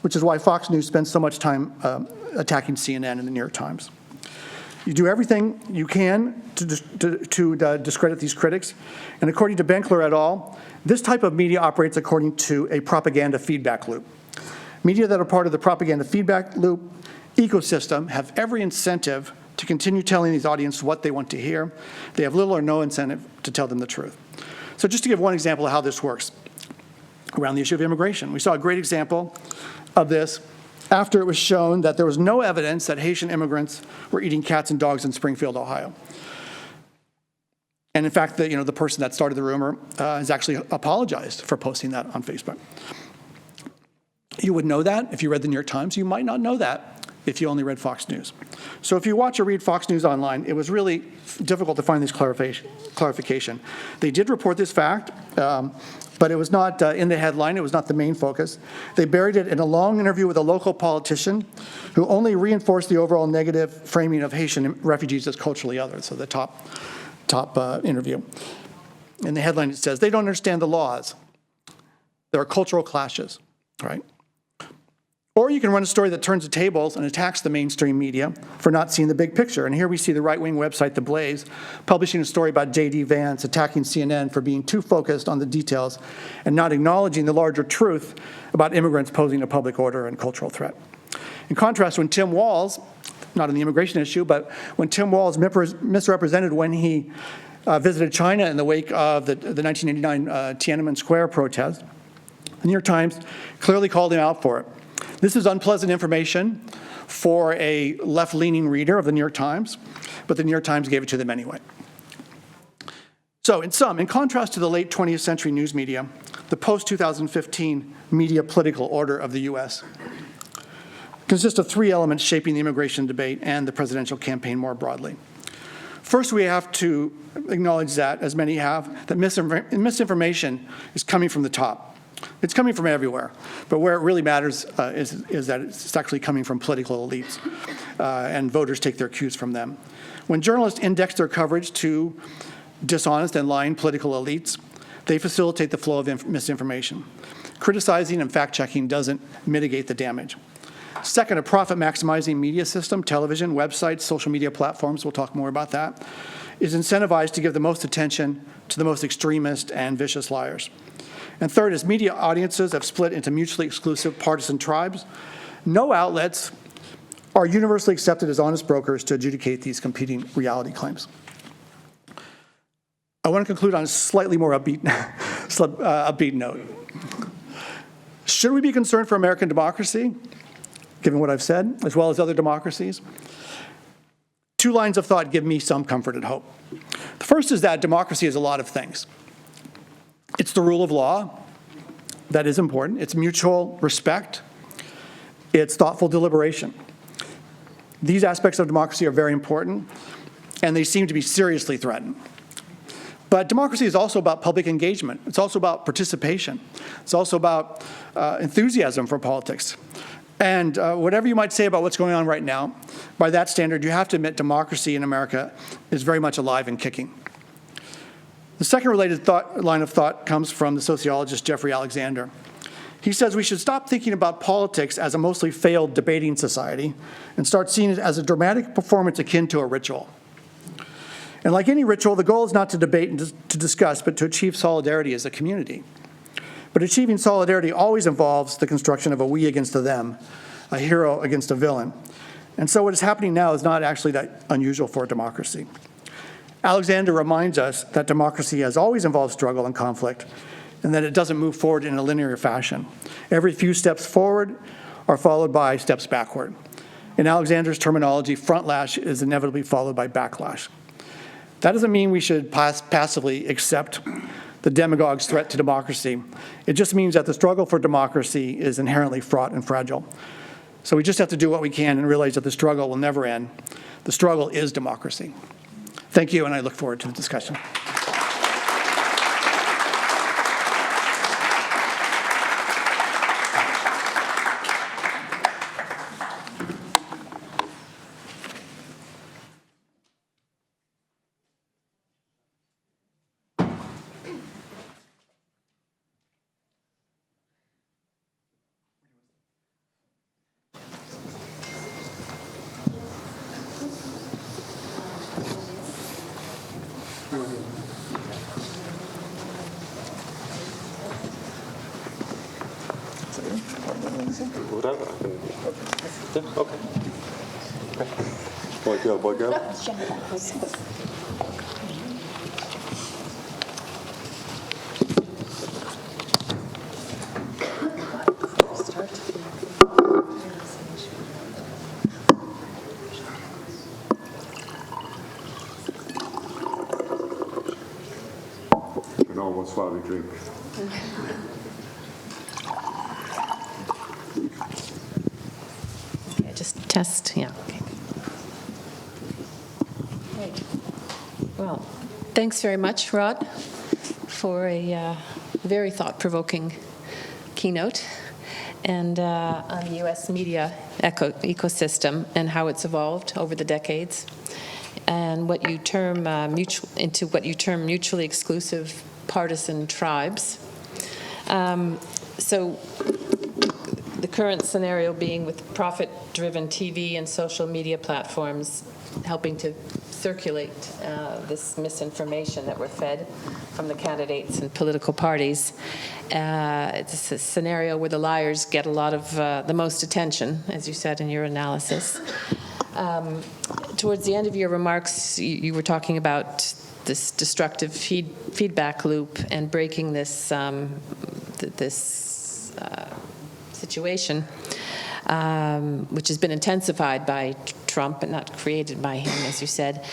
which is why Fox News spends so much time attacking CNN and the New York Times. You do everything you can to discredit these critics. And according to Benkler et al., this type of media operates according to a propaganda feedback loop. Media that are part of the propaganda feedback loop ecosystem have every incentive to continue telling these audiences what they want to hear. They have little or no incentive to tell them the truth. So just to give one example of how this works around the issue of immigration, we saw a great example of this after it was shown that there was no evidence that Haitian immigrants were eating cats and dogs in Springfield, Ohio. And in fact, the person that started the rumor has actually apologized for posting that on Facebook. You would know that if you read the New York Times. You might not know that if you only read Fox News. So if you watch or read Fox News online, it was really difficult to find this clarification. They did report this fact, but it was not in the headline. It was not the main focus. They buried it in a long interview with a local politician who only reinforced the overall negative framing of Haitian refugees as culturally other, so the top interview. In the headline it says, "They don't understand the laws. There are cultural clashes," right? Or you can run a story that turns the tables and attacks the mainstream media for not seeing the big picture. And here we see the right-wing website, The Blaze, publishing a story about J.D. Vance attacking CNN for being too focused on the details and not acknowledging the larger truth about immigrants posing a public order and cultural threat. In contrast, when Tim Walz, not on the immigration issue, but when Tim Walz misrepresented when he visited China in the wake of the 1989 Tiananmen Square protest, the New York Times clearly called him out for it. This is unpleasant information for a left-leaning reader of the New York Times, but the New York Times gave it to them anyway. So in contrast to the late 20th century news media, the post-2015 media political order of the U.S. consists of three elements shaping the immigration debate and the presidential campaign more broadly. First, we have to acknowledge that, as many have, that misinformation is coming from the top. It's coming from everywhere, but where it really matters is that it's actually coming from political elites, and voters take their cues from them. When journalists index their coverage to dishonest and lying political elites, they facilitate the flow of misinformation. Criticizing and fact-checking doesn't mitigate the damage. Second, a profit-maximizing media system, television, websites, social media platforms, we'll talk more about that, is incentivized to give the most attention to the most extremist and vicious liars. And third, as media audiences have split into mutually exclusive partisan tribes, no outlets are universally accepted as honest brokers to adjudicate these competing reality claims. I want to conclude on a slightly more upbeat note. Should we be concerned for American democracy, given what I've said, as well as other democracies? Two lines of thought give me some comfort and hope. The first is that democracy is a lot of things. It's the rule of law. That is important. It's mutual respect. It's thoughtful deliberation. These aspects of democracy are very important, and they seem to be seriously threatened. But democracy is also about public engagement. It's also about participation. It's also about enthusiasm for politics. And whatever you might say about what's going on right now, by that standard, you have to admit democracy in America is very much alive and kicking. The second related line of thought comes from the sociologist Jeffrey Alexander. He says we should stop thinking about politics as a mostly failed debating society and start seeing it as a dramatic performance akin to a ritual. And like any ritual, the goal is not to debate and to discuss, but to achieve solidarity as a community. But achieving solidarity always involves the construction of a we against a them, a hero against a villain. And so what is happening now is not actually that unusual for a democracy. Alexander reminds us that democracy has always involved struggle and conflict, and that it doesn't move forward in a linear fashion. Every few steps forward are followed by steps backward. In Alexander's terminology, frontlash is inevitably followed by backlash. That doesn't mean we should passively accept the demagogue's threat to democracy. It just means that the struggle for democracy is inherently fraught and fragile. So we just have to do what we can and realize that the struggle will never end. The struggle is democracy. Thank you, and I look forward to the discussion. Whatever. Yeah, okay. Boy, girl, boy, girl. You can almost while we drink. Just test, yeah. Okay. Great. Well, thanks very much, Rod, for a very thought-provoking keynote and on the U.S. media ecosystem and how it's evolved over the decades, and what you term mutually exclusive partisan tribes. So the current scenario being with profit-driven TV and social media platforms helping to circulate this misinformation that we're fed from the candidates and political parties. It's a scenario where the liars get a lot of the most attention, as you said in your analysis. Towards the end of your remarks, you were talking about this destructive feedback loop and breaking this situation, which has been intensified by Trump but not created by him, as you said.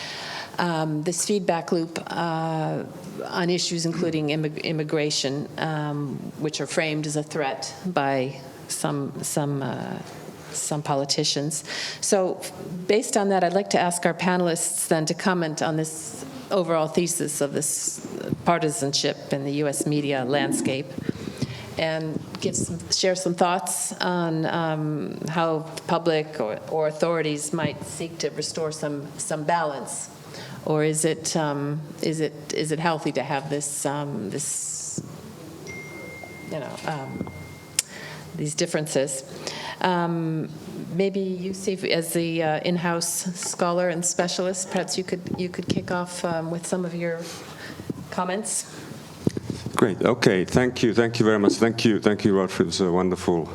This feedback loop on issues including immigration, which are framed as a threat by some politicians. So based on that, I'd like to ask our panelists then to comment on this overall thesis of this partisanship in the U.S. media landscape, and share some thoughts on how the public or authorities might seek to restore some balance, or is it healthy to have this these differences? Maybe you, Steve, as the in-house scholar and specialist, perhaps you could kick off with some of your comments. Great. Okay. Thank you very much. Thank you, Rod, for this wonderful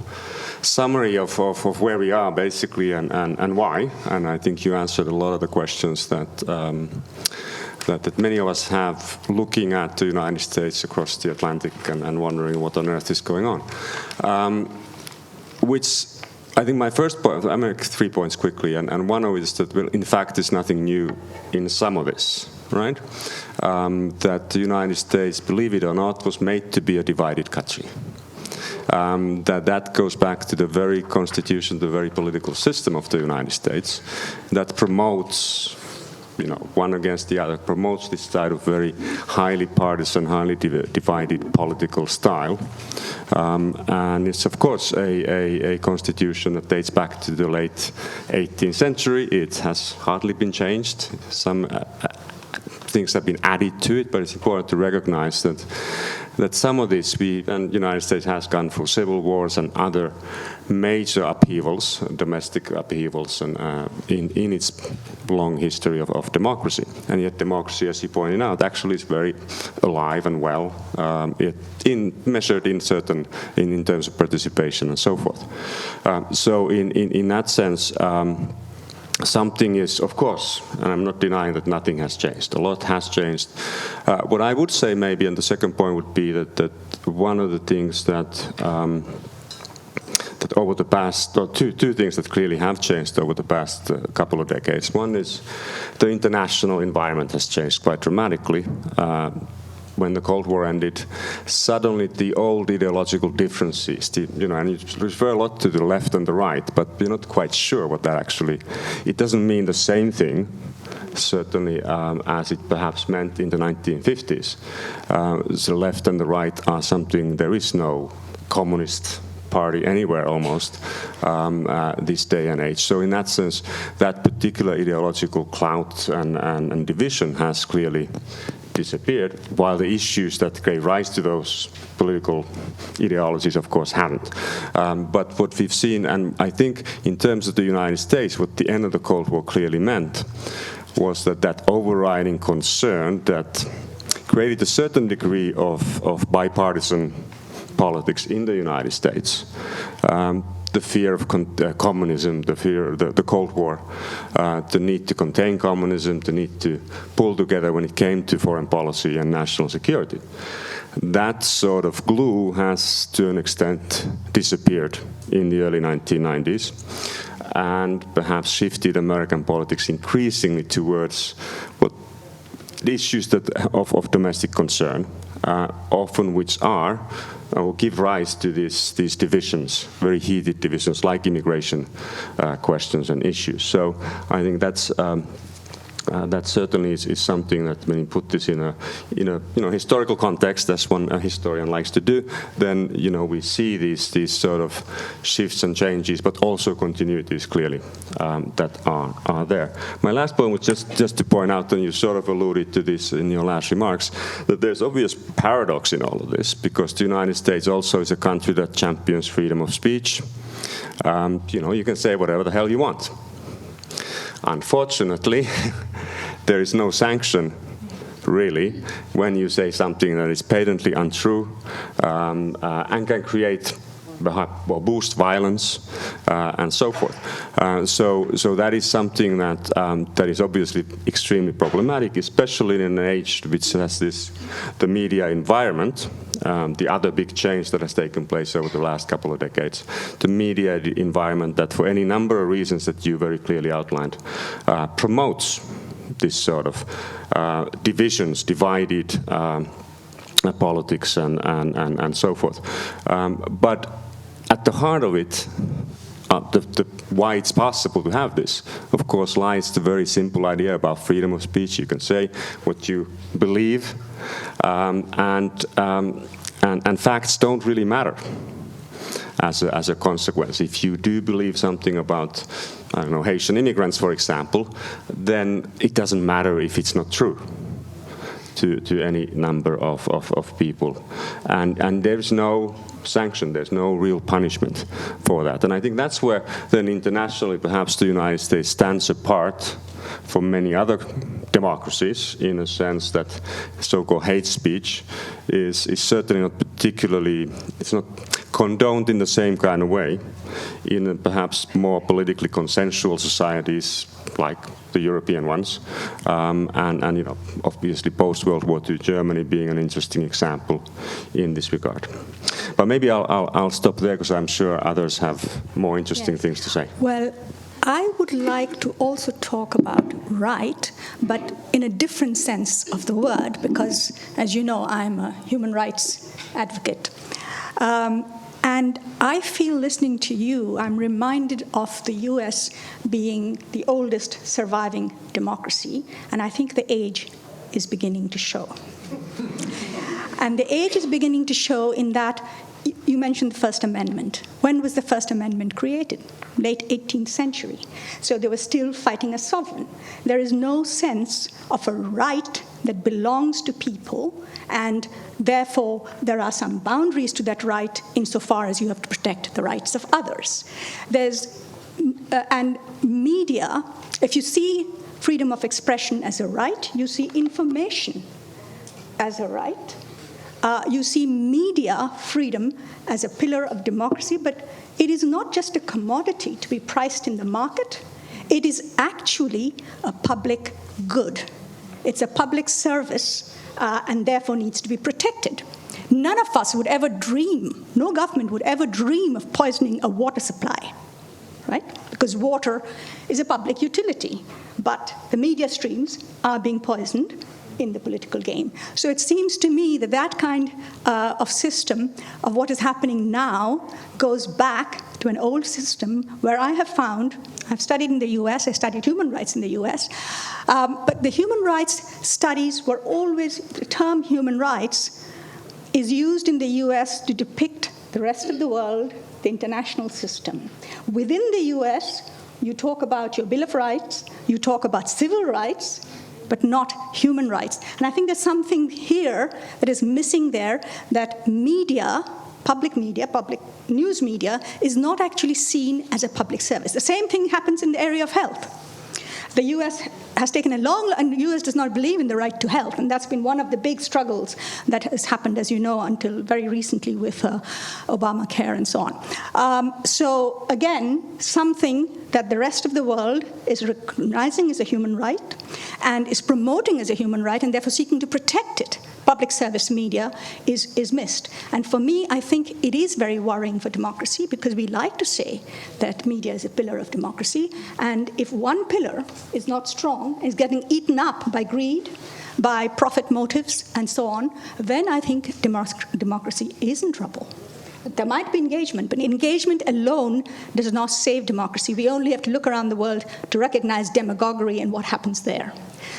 summary of where we are, basically, and why. And I think you answered a lot of the questions that many of us have, looking at the United States across the Atlantic and wondering what on earth is going on. Which I think my first point, I make 3 points quickly, and one of it is that, well, in fact, there's nothing new in some of this, right? That the United States, believe it or not, was made to be a divided country. That goes back to the very constitution, the very political system of the United States that promotes one against the other, promotes this side of very highly partisan, highly divided political style. And it's, of course, a constitution that dates back to the late 18th century. It has hardly been changed. Some things have been added to it, but it's important to recognize that some of this, and the United States has gone through civil wars and other major upheavals, domestic upheavals, and in its long history of democracy. And yet democracy, as you pointed out, actually is very alive and well, measured in terms of participation and so forth. So in that sense, something is, of course, and I'm not denying that nothing has changed. A lot has changed. What I would say maybe, and the second point would be that one of the things that over the past, or two things that clearly have changed over the past couple of decades. One is the international environment has changed quite dramatically. When the Cold War ended, suddenly the old ideological differences, and you refer a lot to the left and the right, but you're not quite sure what that actually, it doesn't mean the same thing, certainly as it perhaps meant in the 1950s. The left and the right are something, there is no communist party anywhere almost this day and age. So in that sense, that particular ideological clout and division has clearly disappeared, while the issues that gave rise to those political ideologies, of course, haven't. But what we've seen, and I think in terms of the United States, what the end of the Cold War clearly meant was that overriding concern that created a certain degree of bipartisan politics in the United States. The fear of communism, the fear of the Cold War, the need to contain communism, the need to pull together when it came to foreign policy and national security. That sort of glue has, to an extent, disappeared in the early 1990s and perhaps shifted American politics increasingly towards what issues that of domestic concern, often which are or give rise to these divisions, very heated divisions like immigration questions and issues. So I think that's that certainly is something that when you put this in a historical context, as a historian likes to do, then we see these sort of shifts and changes, but also continuities clearly that are there. My last point was just to point out, and you sort of alluded to this in your last remarks, that there's obvious paradox in all of this, because the United States also is a country that champions freedom of speech. You can say whatever the hell you want. Unfortunately, there is no sanction, really, when you say something that is patently untrue and can create or boost violence and so forth. So that is something that is obviously extremely problematic, especially in an age which has the media environment. The other big change that has taken place over the last couple of decades, the media environment that, for any number of reasons that you very clearly outlined, promotes this sort of divisions, divided politics and so forth. But at the heart of it, why it's possible to have this, of course, lies the very simple idea about freedom of speech. You can say what you believe, and facts don't really matter as a consequence. If you do believe something about, I don't know, Haitian immigrants, for example, then it doesn't matter if it's not true to any number of people. And there's no sanction, there's no real punishment for that. And I think that's where then internationally perhaps the United States stands apart from many other democracies, in a sense that so-called hate speech is certainly not particularly, it's not condoned in the same kind of way in perhaps more politically consensual societies like the European ones, and obviously post-World War II Germany being an interesting example in this regard. But maybe I'll stop there, because I'm sure others have more interesting things to say. Well, I would like to also talk about right, but in a different sense of the word, because, as you know, I'm a human rights advocate. And I feel, listening to you, I'm reminded of the US being the oldest surviving democracy, and I think the age is beginning to show. And the age is beginning to show in that you mentioned the First Amendment. When was the First Amendment created? Late 18th century. So they were still fighting a sovereign. There is no sense of a right that belongs to people, and therefore there are some boundaries to that right insofar as you have to protect the rights of others. And media, if you see freedom of expression as a right, you see information as a right. You see media freedom as a pillar of democracy, but it is not just a commodity to be priced in the market. It is actually a public good. It's a public service, and therefore needs to be protected. None of us would ever dream, no government would ever dream of poisoning a water supply, right? Because water is a public utility, but the media streams are being poisoned in the political game. So it seems to me that that kind of system of what is happening now goes back to an old system where I have found, I've studied in the US, I studied human rights in the US, but the human rights studies were always, the term human rights is used in the US to depict the rest of the world, the international system. Within the US, you talk about your Bill of Rights, you talk about civil rights, but not human rights. And I think there's something here that is missing there, that media, public news media, is not actually seen as a public service. The same thing happens in the area of health. The US has taken and the US does not believe in the right to health, and that's been one of the big struggles that has happened, as you know, until very recently with Obamacare and so on. So again, something that the rest of the world is recognizing as a human right and is promoting as a human right and therefore seeking to protect it. Public service media is missed. And for me, I think it is very worrying for democracy, because we like to say that media is a pillar of democracy. And if one pillar is not strong, is getting eaten up by greed, by profit motives, and so on, then I think democracy is in trouble. There might be engagement, but engagement alone does not save democracy. We only have to look around the world to recognize demagoguery and what happens there.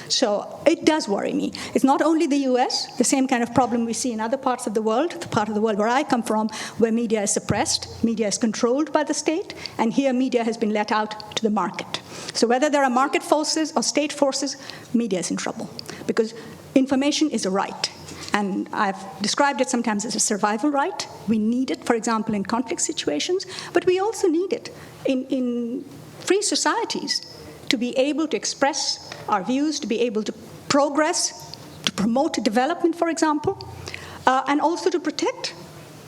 So it does worry me. It's not only the US, the same kind of problem we see in other parts of the world, the part of the world where I come from, where media is suppressed, media is controlled by the state, and here media has been let out to the market. So whether there are market forces or state forces, media is in trouble, because information is a right. And I've described it sometimes as a survival right. We need it, for example, in conflict situations, but we also need it in free societies to be able to express our views, to be able to progress, to promote development, for example, and also to protect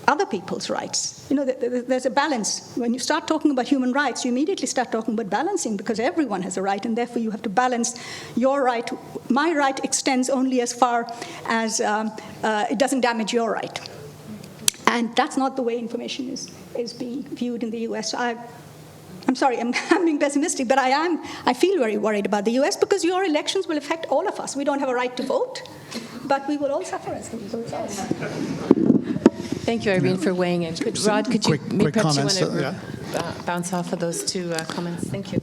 other people's rights. You know, there's a balance. When you start talking about human rights, you immediately start talking about balancing, because everyone has a right, and therefore you have to balance your right. My right extends only as far as it doesn't damage your right. And that's not the way information is being viewed in the US. So I'm sorry, I'm being pessimistic, but I feel very worried about the US, because your elections will affect all of us. We don't have a right to vote, but we will all suffer as the results. Thank you, Irene, for weighing in. Rod, could you quick comments, bounce off of those two comments? Thank you.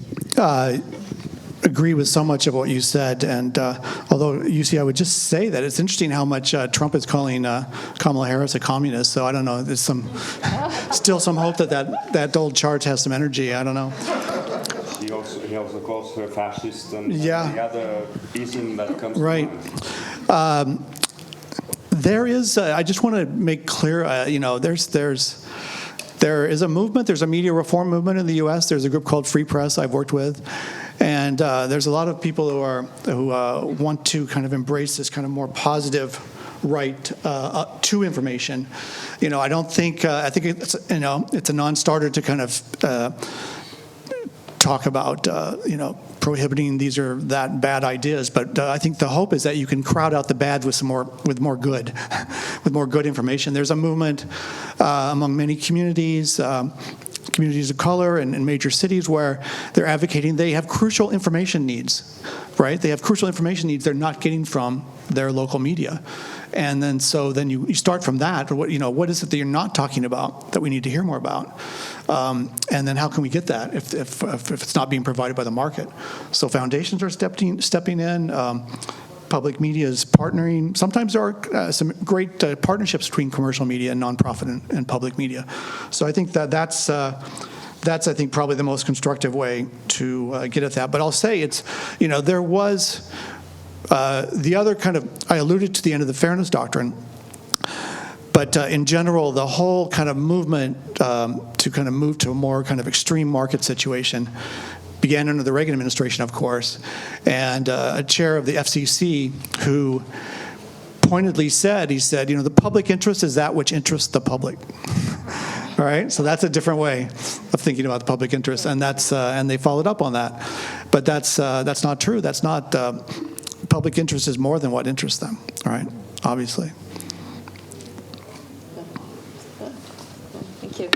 Agree with so much of what you said, and although, I would just say that it's interesting how much Trump is calling Kamala Harris a communist, so I don't know, there's still some hope that old charge has some energy, I don't know. He also calls her fascist and the other ism that comes right. to mind. There is, I just want to make clear, there is a movement, there's a media reform movement in the US. There's a group called Free Press I've worked with. And there's a lot of people who want to kind of embrace this kind of more positive right to information. I don't think, I think it's a non-starter to kind of talk about, prohibiting these or that bad ideas, but I think the hope is that you can crowd out the bad with more good, with more good information. There's a movement among many communities communities of color in major cities where they're advocating they have crucial information needs, right? They have crucial information needs they're not getting from their local media. And then you start from that. What is it that you're not talking about that we need to hear more about? And then how can we get that if it's not being provided by the market? So foundations are stepping in. Public media is partnering. Sometimes there are some great partnerships between commercial media and nonprofit and public media. So I think that's I think probably the most constructive way to get at that. But I'll say there was the other kind of, I alluded to the end of the fairness doctrine, but in general, the whole kind of movement to kind of move to a more kind of extreme market situation began under the Reagan administration, of course, and a chair of the FCC who pointedly said, the public interest is that which interests the public. All right, so that's a different way of thinking about the public interest, and and they followed up on that. But that's not true. That's not public interest is more than what interests them. All right, obviously. Thank you.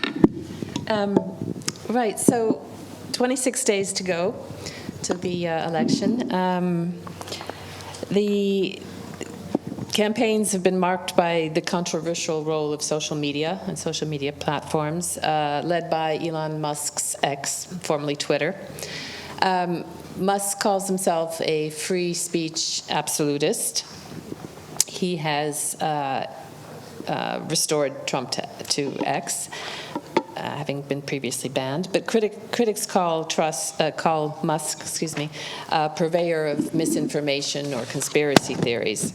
Right, so 26 days to go to the election. The campaigns have been marked by the controversial role of social media and social media platforms, led by Elon Musk's X, formerly Twitter. Musk calls himself a free speech absolutist. He has restored Trump to X, having been previously banned. But critics call Musk, a purveyor of misinformation or conspiracy theories.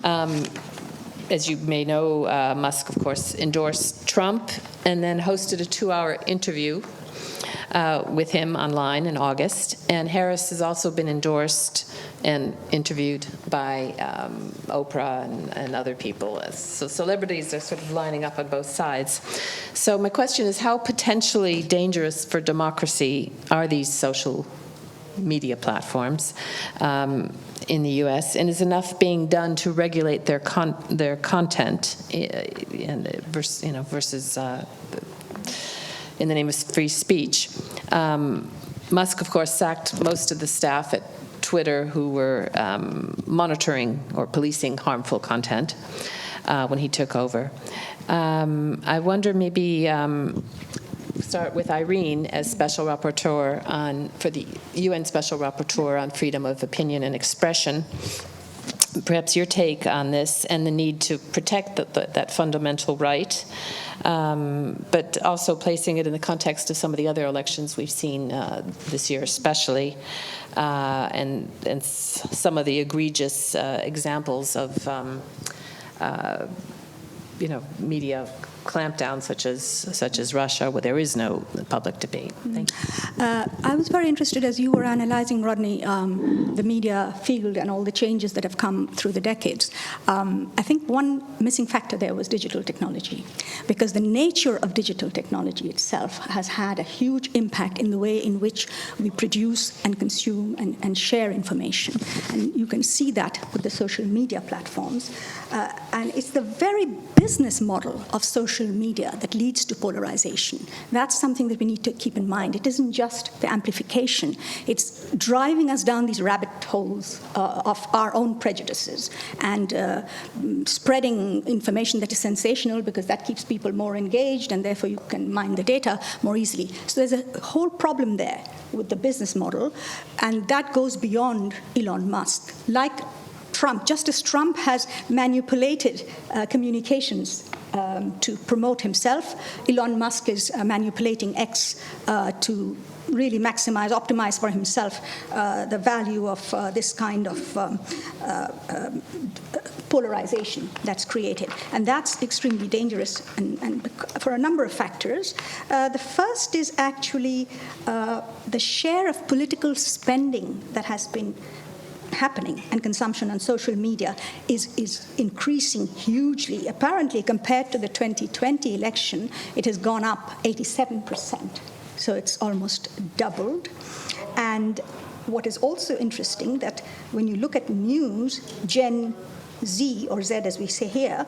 As you may know, Musk, of course, endorsed Trump and then hosted a 2-hour interview with him online in August. And Harris has also been endorsed and interviewed by Oprah and other people. So celebrities are sort of lining up on both sides. So my question is, how potentially dangerous for democracy are these social media platforms in the U.S., and is enough being done to regulate their content versus in the name of free speech? Musk, of course, sacked most of the staff at Twitter who were monitoring or policing harmful content when he took over. I wonder, maybe start with Irene as Special Rapporteur for the UN Special Rapporteur on freedom of opinion and expression. Perhaps your take on this and the need to protect that fundamental right, but also placing it in the context of some of the other elections we've seen this year especially, and some of the egregious examples of media clampdown, such as Russia, where there is no public debate. Thank you. I was very interested, as you were analyzing, Rodney, the media field and all the changes that have come through the decades. I think one missing factor there was digital technology, because the nature of digital technology itself has had a huge impact in the way in which we produce and consume and share information. And you can see that with the social media platforms. And it's the very business model of social media that leads to polarization. That's something that we need to keep in mind. It isn't just the amplification. It's driving us down these rabbit holes of our own prejudices and spreading information that is sensational, because that keeps people more engaged, and therefore you can mine the data more easily. So there's a whole problem there with the business model, and that goes beyond Elon Musk. Like Trump, just as Trump has manipulated communications to promote himself, Elon Musk is manipulating X to really optimize for himself the value of this kind of polarization that's created. And that's extremely dangerous, and for a number of factors. The first is actually the share of political spending that has been happening and consumption on social media is increasing hugely. Apparently, compared to the 2020 election, it has gone up 87%. So it's almost doubled. And what is also interesting, that when you look at news, Gen Z, or Z as we say here,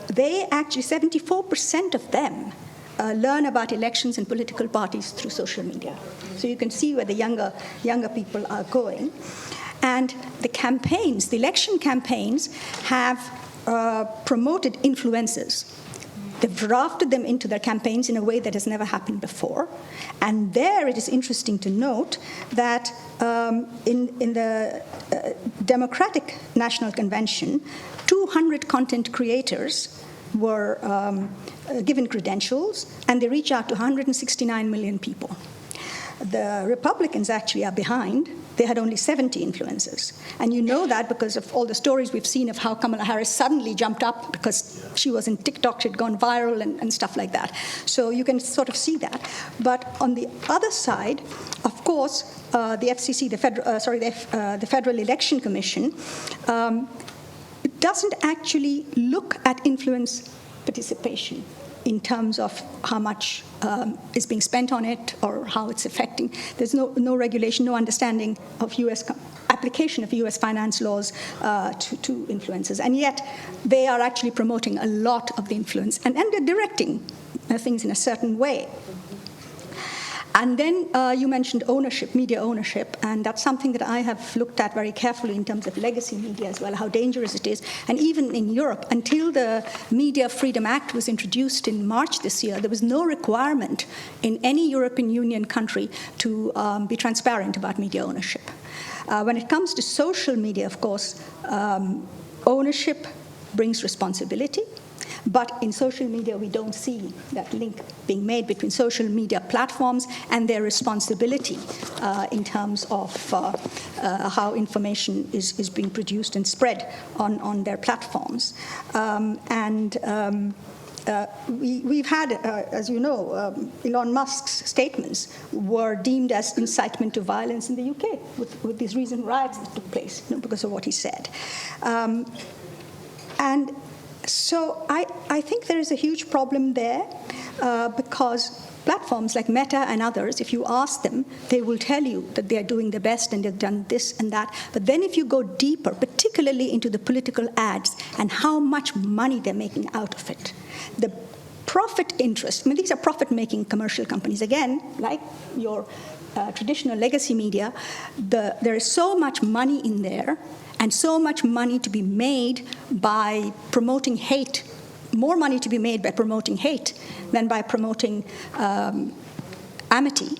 they actually, 74% of them learn about elections and political parties through social media. So you can see where the younger people are going. And the campaigns, the election campaigns, have promoted influencers. They've drafted them into their campaigns in a way that has never happened before. And there it is interesting to note that in the Democratic National Convention, 200 content creators were given credentials, and they reach out to 169 million people. The Republicans actually are behind. They had only 70 influencers. And you know that because of all the stories we've seen of how Kamala Harris suddenly jumped up because she was in TikTok, she'd gone viral and stuff like that. So you can sort of see that. But on the other side, of course, the FCC, the Federal Election Commission, doesn't actually look at influence participation in terms of how much is being spent on it or how it's affecting. There's no regulation, no understanding of application of U.S. finance laws to influencers. And yet they are actually promoting a lot of the influence and they're directing things in a certain way. And then you mentioned ownership, media ownership, and that's something that I have looked at very carefully in terms of legacy media as well, how dangerous it is. And even in Europe, until the Media Freedom Act was introduced in March this year, there was no requirement in any European Union country to be transparent about media ownership. When it comes to social media, of course, ownership brings responsibility. But in social media, we don't see that link being made between social media platforms and their responsibility in terms of how information is being produced and spread on their platforms. We've had, as you know, Elon Musk's statements were deemed as incitement to violence in the UK with these recent riots that took place, because of what he said. And so I think there is a huge problem there because platforms like Meta and others, if you ask them, they will tell you that they are doing their best and they've done this and that. But then if you go deeper, particularly into the political ads and how much money they're making out of it, the profit interest, I mean, these are profit-making commercial companies. Again, like your traditional legacy media, there is so much money in there and so much money to be made by promoting hate, more money to be made by promoting hate than by promoting amity.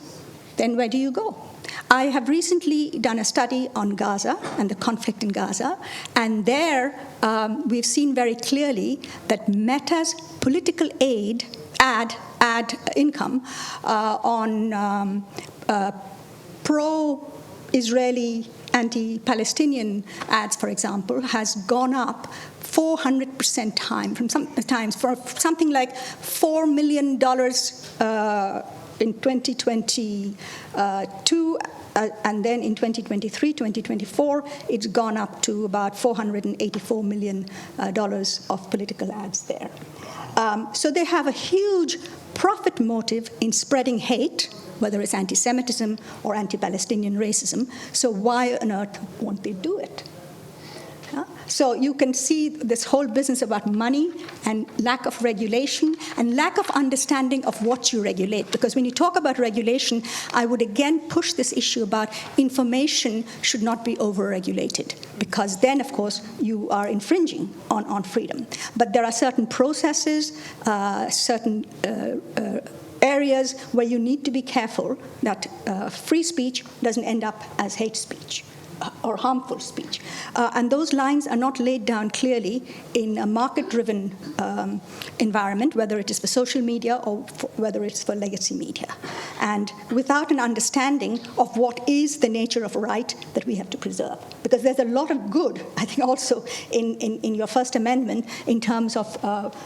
Then where do you go? I have recently done a study on Gaza and the conflict in Gaza, and there we've seen very clearly that Meta's political ad income on pro-Israeli, anti-Palestinian ads, for example, has gone up 400% times for something like $4 million in 2022, and then in 2023, 2024, it's gone up to about $484 million of political ads there. So they have a huge profit motive in spreading hate, whether it's anti-Semitism or anti-Palestinian racism. So why on earth won't they do it? So you can see this whole business about money and lack of regulation and lack of understanding of what you regulate. Because when you talk about regulation, I would again push this issue about information should not be over-regulated, because then, of course, you are infringing on freedom. But there are certain processes, certain areas where you need to be careful that free speech doesn't end up as hate speech or harmful speech. And those lines are not laid down clearly in a market-driven environment, whether it is for social media or whether it's for legacy media. And without an understanding of what is the nature of right that we have to preserve. Because there's a lot of good, I think, also in your First Amendment in terms of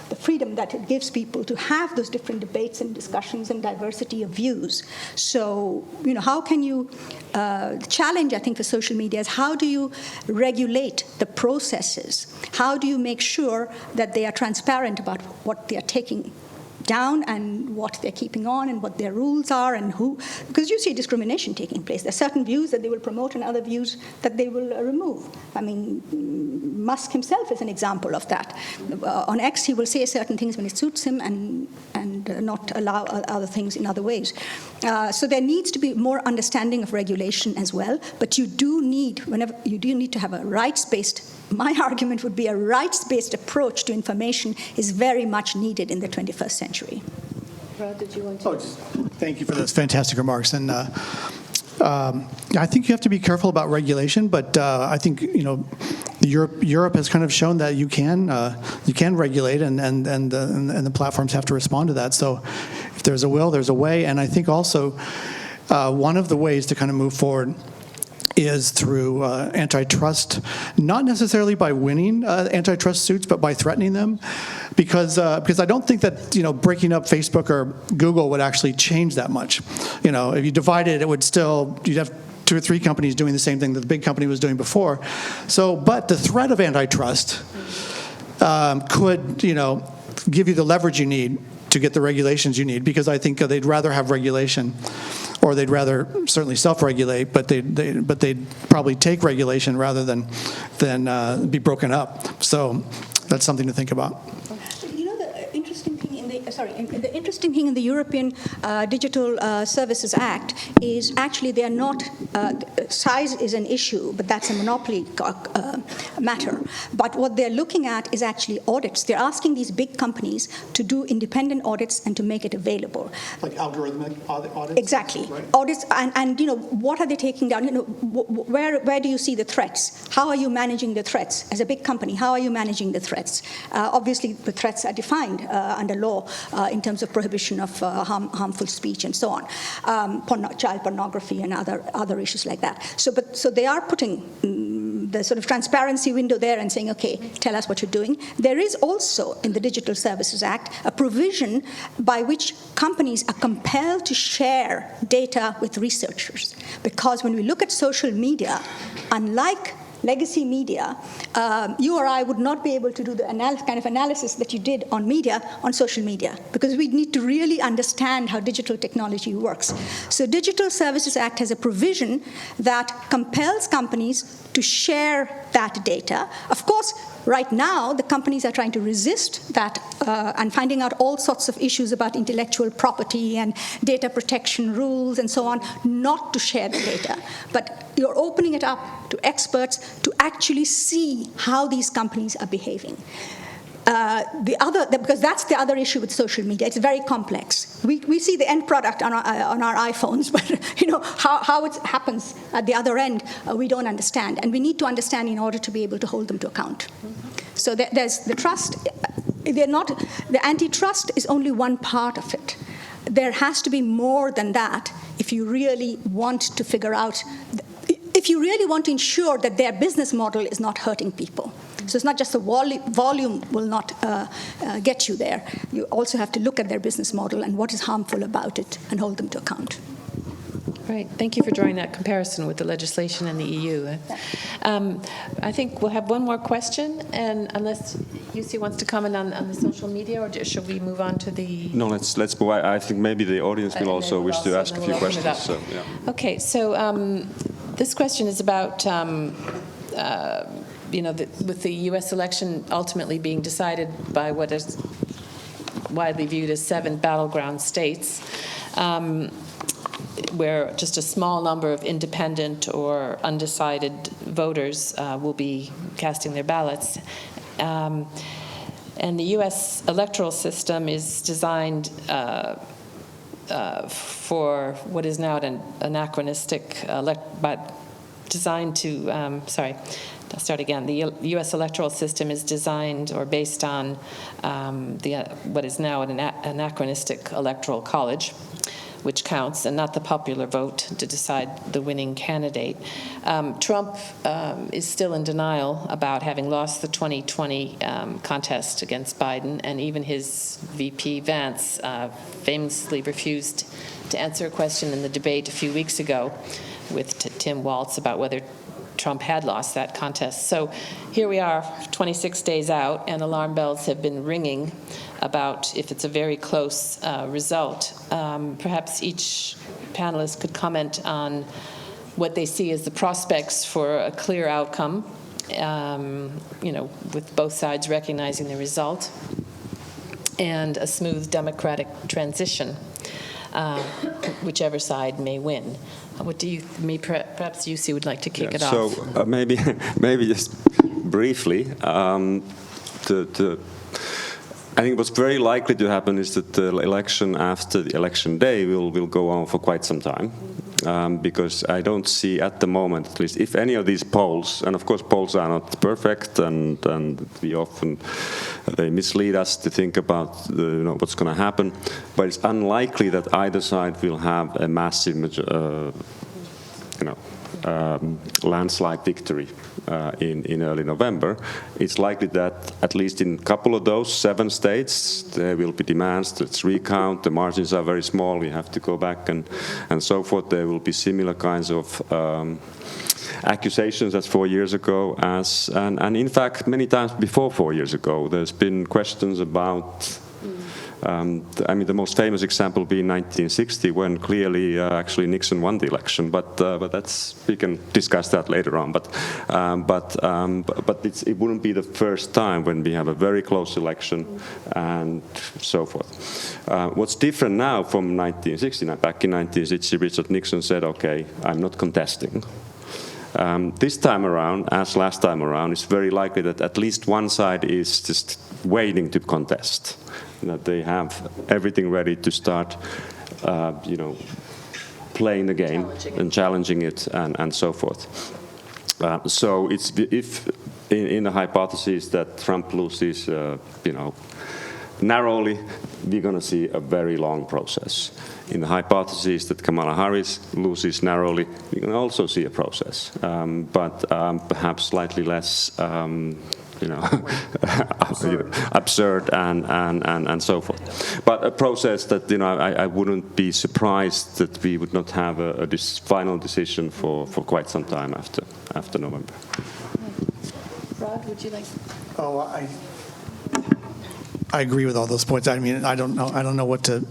the freedom that it gives people to have those different debates and discussions and diversity of views. So, how can you, the challenge, I think, for social media is how do you regulate the processes? How do you make sure that they are transparent about what they are taking down and what they're keeping on and what their rules are and who, because you see discrimination taking place. There are certain views that they will promote and other views that they will remove. I mean, Musk himself is an example of that. On X, he will say certain things when it suits him and not allow other things in other ways. So there needs to be more understanding of regulation as well, but you do need to have a rights-based, my argument would be a rights-based approach to information is very much needed in the 21st century. Rod, did you want to? Thank you for those fantastic remarks. And I think you have to be careful about regulation, but I think, Europe has kind of shown that you can regulate, and the platforms have to respond to that. So if there's a will, there's a way. And I think also one of the ways to kind of move forward is through antitrust, not necessarily by winning antitrust suits, but by threatening them, because I don't think that breaking up Facebook or Google would actually change that much. If you divide it, you'd have 2 or 3 companies doing the same thing that the big company was doing before. So, but the threat of antitrust could give you the leverage you need to get the regulations you need, because I think they'd rather have regulation, or they'd rather certainly self-regulate, but they'd probably take regulation rather than be broken up. So that's something to think about. The interesting thing in the European Digital Services Act is actually they are not, size is an issue, but that's a monopoly matter. But what they're looking at is actually audits. They're asking these big companies to do independent audits and to make it available. Like algorithmic audits? Exactly. Right. Audits, and what are they taking down? Where do you see the threats? How are you managing the threats? As a big company, how are you managing the threats? Obviously, the threats are defined under law in terms of prohibition of harmful speech and so on, child pornography and other issues like that. So they are putting the sort of transparency window there and saying, okay, tell us what you're doing. There is also in the Digital Services Act a provision by which companies are compelled to share data with researchers, because when we look at social media, unlike legacy media, you or I would not be able to do the kind of analysis that you did on media on social media, because we need to really understand how digital technology works. So Digital Services Act has a provision that compels companies to share that data. Of course, right now, the companies are trying to resist that and finding out all sorts of issues about intellectual property and data protection rules and so on, not to share the data. But you're opening it up to experts to actually see how these companies are behaving. Because that's the other issue with social media. It's very complex. We see the end product on our iPhones, but how it happens at the other end, we don't understand, and we need to understand in order to be able to hold them to account. So there's the trust. The antitrust is only one part of it. There has to be more than that if you really want to figure out. If you really want to ensure that their business model is not hurting people. So it's not just the volume will not get you there. You also have to look at their business model and what is harmful about it and hold them to account. Right. Thank you for drawing that comparison with the legislation in the EU. I think we'll have one more question, and unless Jussi wants to comment on the social media, or should we move on to the... No, let's move. I think maybe the audience will also wish to ask a few questions. So, yeah. Okay, so this question is about... with the U.S. election ultimately being decided by what is widely viewed as 7 battleground states, where just a small number of independent or undecided voters will be casting their ballots. And the U.S. electoral system is designed for what is now an anachronistic, designed to, I'll start again. The U.S. electoral system is designed or based on what is now an anachronistic electoral college, which counts, and not the popular vote to decide the winning candidate. Trump is still in denial about having lost the 2020 contest against Biden, and even his VP, Vance, famously refused to answer a question in the debate a few weeks ago with Tim Walz about whether Trump had lost that contest. So here we are, 26 days out, and alarm bells have been ringing about if it's a very close result. Perhaps each panelist could comment on what they see as the prospects for a clear outcome, with both sides recognizing the result, and a smooth democratic transition, whichever side may win. What do you, perhaps Jussi would like to kick it off? So maybe just briefly, I think what's very likely to happen is that the election after the election day will go on for quite some time. Because I don't see at the moment, at least, if any of these polls, and of course polls are not perfect, and they mislead us to think about what's going to happen, but it's unlikely that either side will have a massive landslide victory in early November. It's likely that at least in a couple of those 7 states, there will be demands to recount. The margins are very small. We have to go back and so forth. There will be similar kinds of accusations as 4 years ago, and in fact, many times before 4 years ago, there's been questions about. The most famous example being 1960, when clearly actually Nixon won the election. But we can discuss that later on. But it wouldn't be the first time when we have a very close election and so forth. What's different now from 1960? Back in 1960, Richard Nixon said, "Okay, I'm not contesting." This time around, as last time around, it's very likely that at least one side is just waiting to contest, that they have everything ready to start, playing the game and challenging it and so forth. So it's if in the hypothesis that Trump loses, narrowly, we're going to see a very long process. In the hypothesis that Kamala Harris loses narrowly, we're going to also see a process, but perhaps slightly less, absurd and so forth. But a process that I wouldn't be surprised that we would not have this final decision for quite some time after November. Rod, would you like? I agree with all those points. I mean, I don't know what to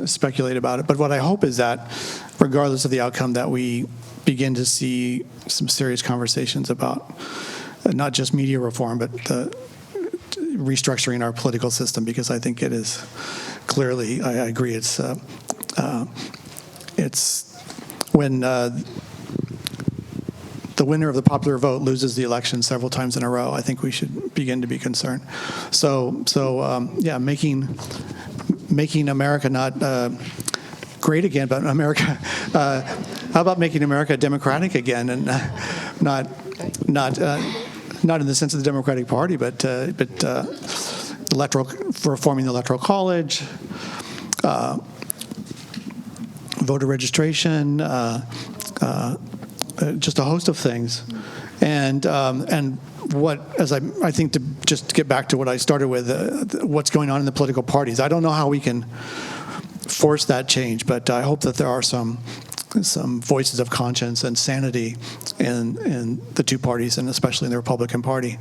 speculate about it. But what I hope is that, regardless of the outcome, that we begin to see some serious conversations about not just media reform, but restructuring our political system. Because I think it is clearly, I agree, it's when the winner of the popular vote loses the election several times in a row, I think we should begin to be concerned. So making America not great again, but America. How about making America democratic again, and not in the sense of the Democratic Party, but reforming the Electoral College, voter registration. Just a host of things, and what, as I think, to just get back to what I started with, what's going on in the political parties. I don't know how we can force that change, but I hope that there are some voices of conscience and sanity in the two parties, and especially in the Republican Party,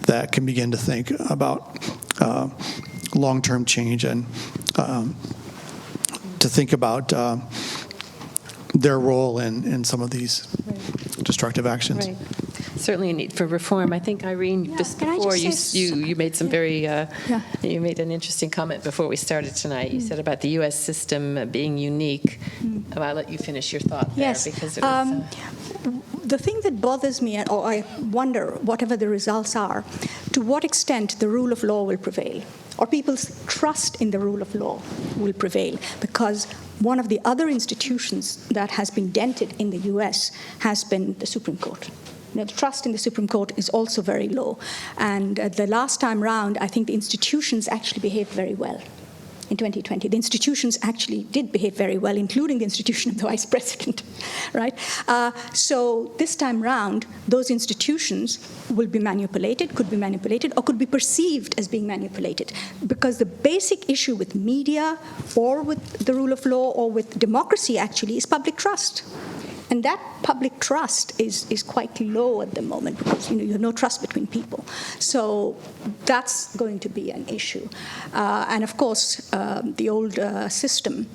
that can begin to think about long-term change and to think about their role in some of these destructive actions. Right. Certainly a need for reform. I think, Irene, just before you made some you made an interesting comment before we started tonight. You said about the U.S. system being unique. I'll let you finish your thought there. Yes. Because it was, the thing that bothers me, or I wonder, whatever the results are, to what extent the rule of law will prevail, or people's trust in the rule of law will prevail, because one of the other institutions that has been dented in the U.S. has been the Supreme Court. The trust in the Supreme Court is also very low. And the last time round, I think the institutions actually behaved very well. In 2020, the institutions actually did behave very well, including the institution of the vice president, right? So this time round, those institutions will be manipulated, could be manipulated, or could be perceived as being manipulated. Because the basic issue with media, or with the rule of law, or with democracy, actually, is public trust. And that public trust is quite low at the moment because you have no trust between people. So that's going to be an issue. And of course, the old system,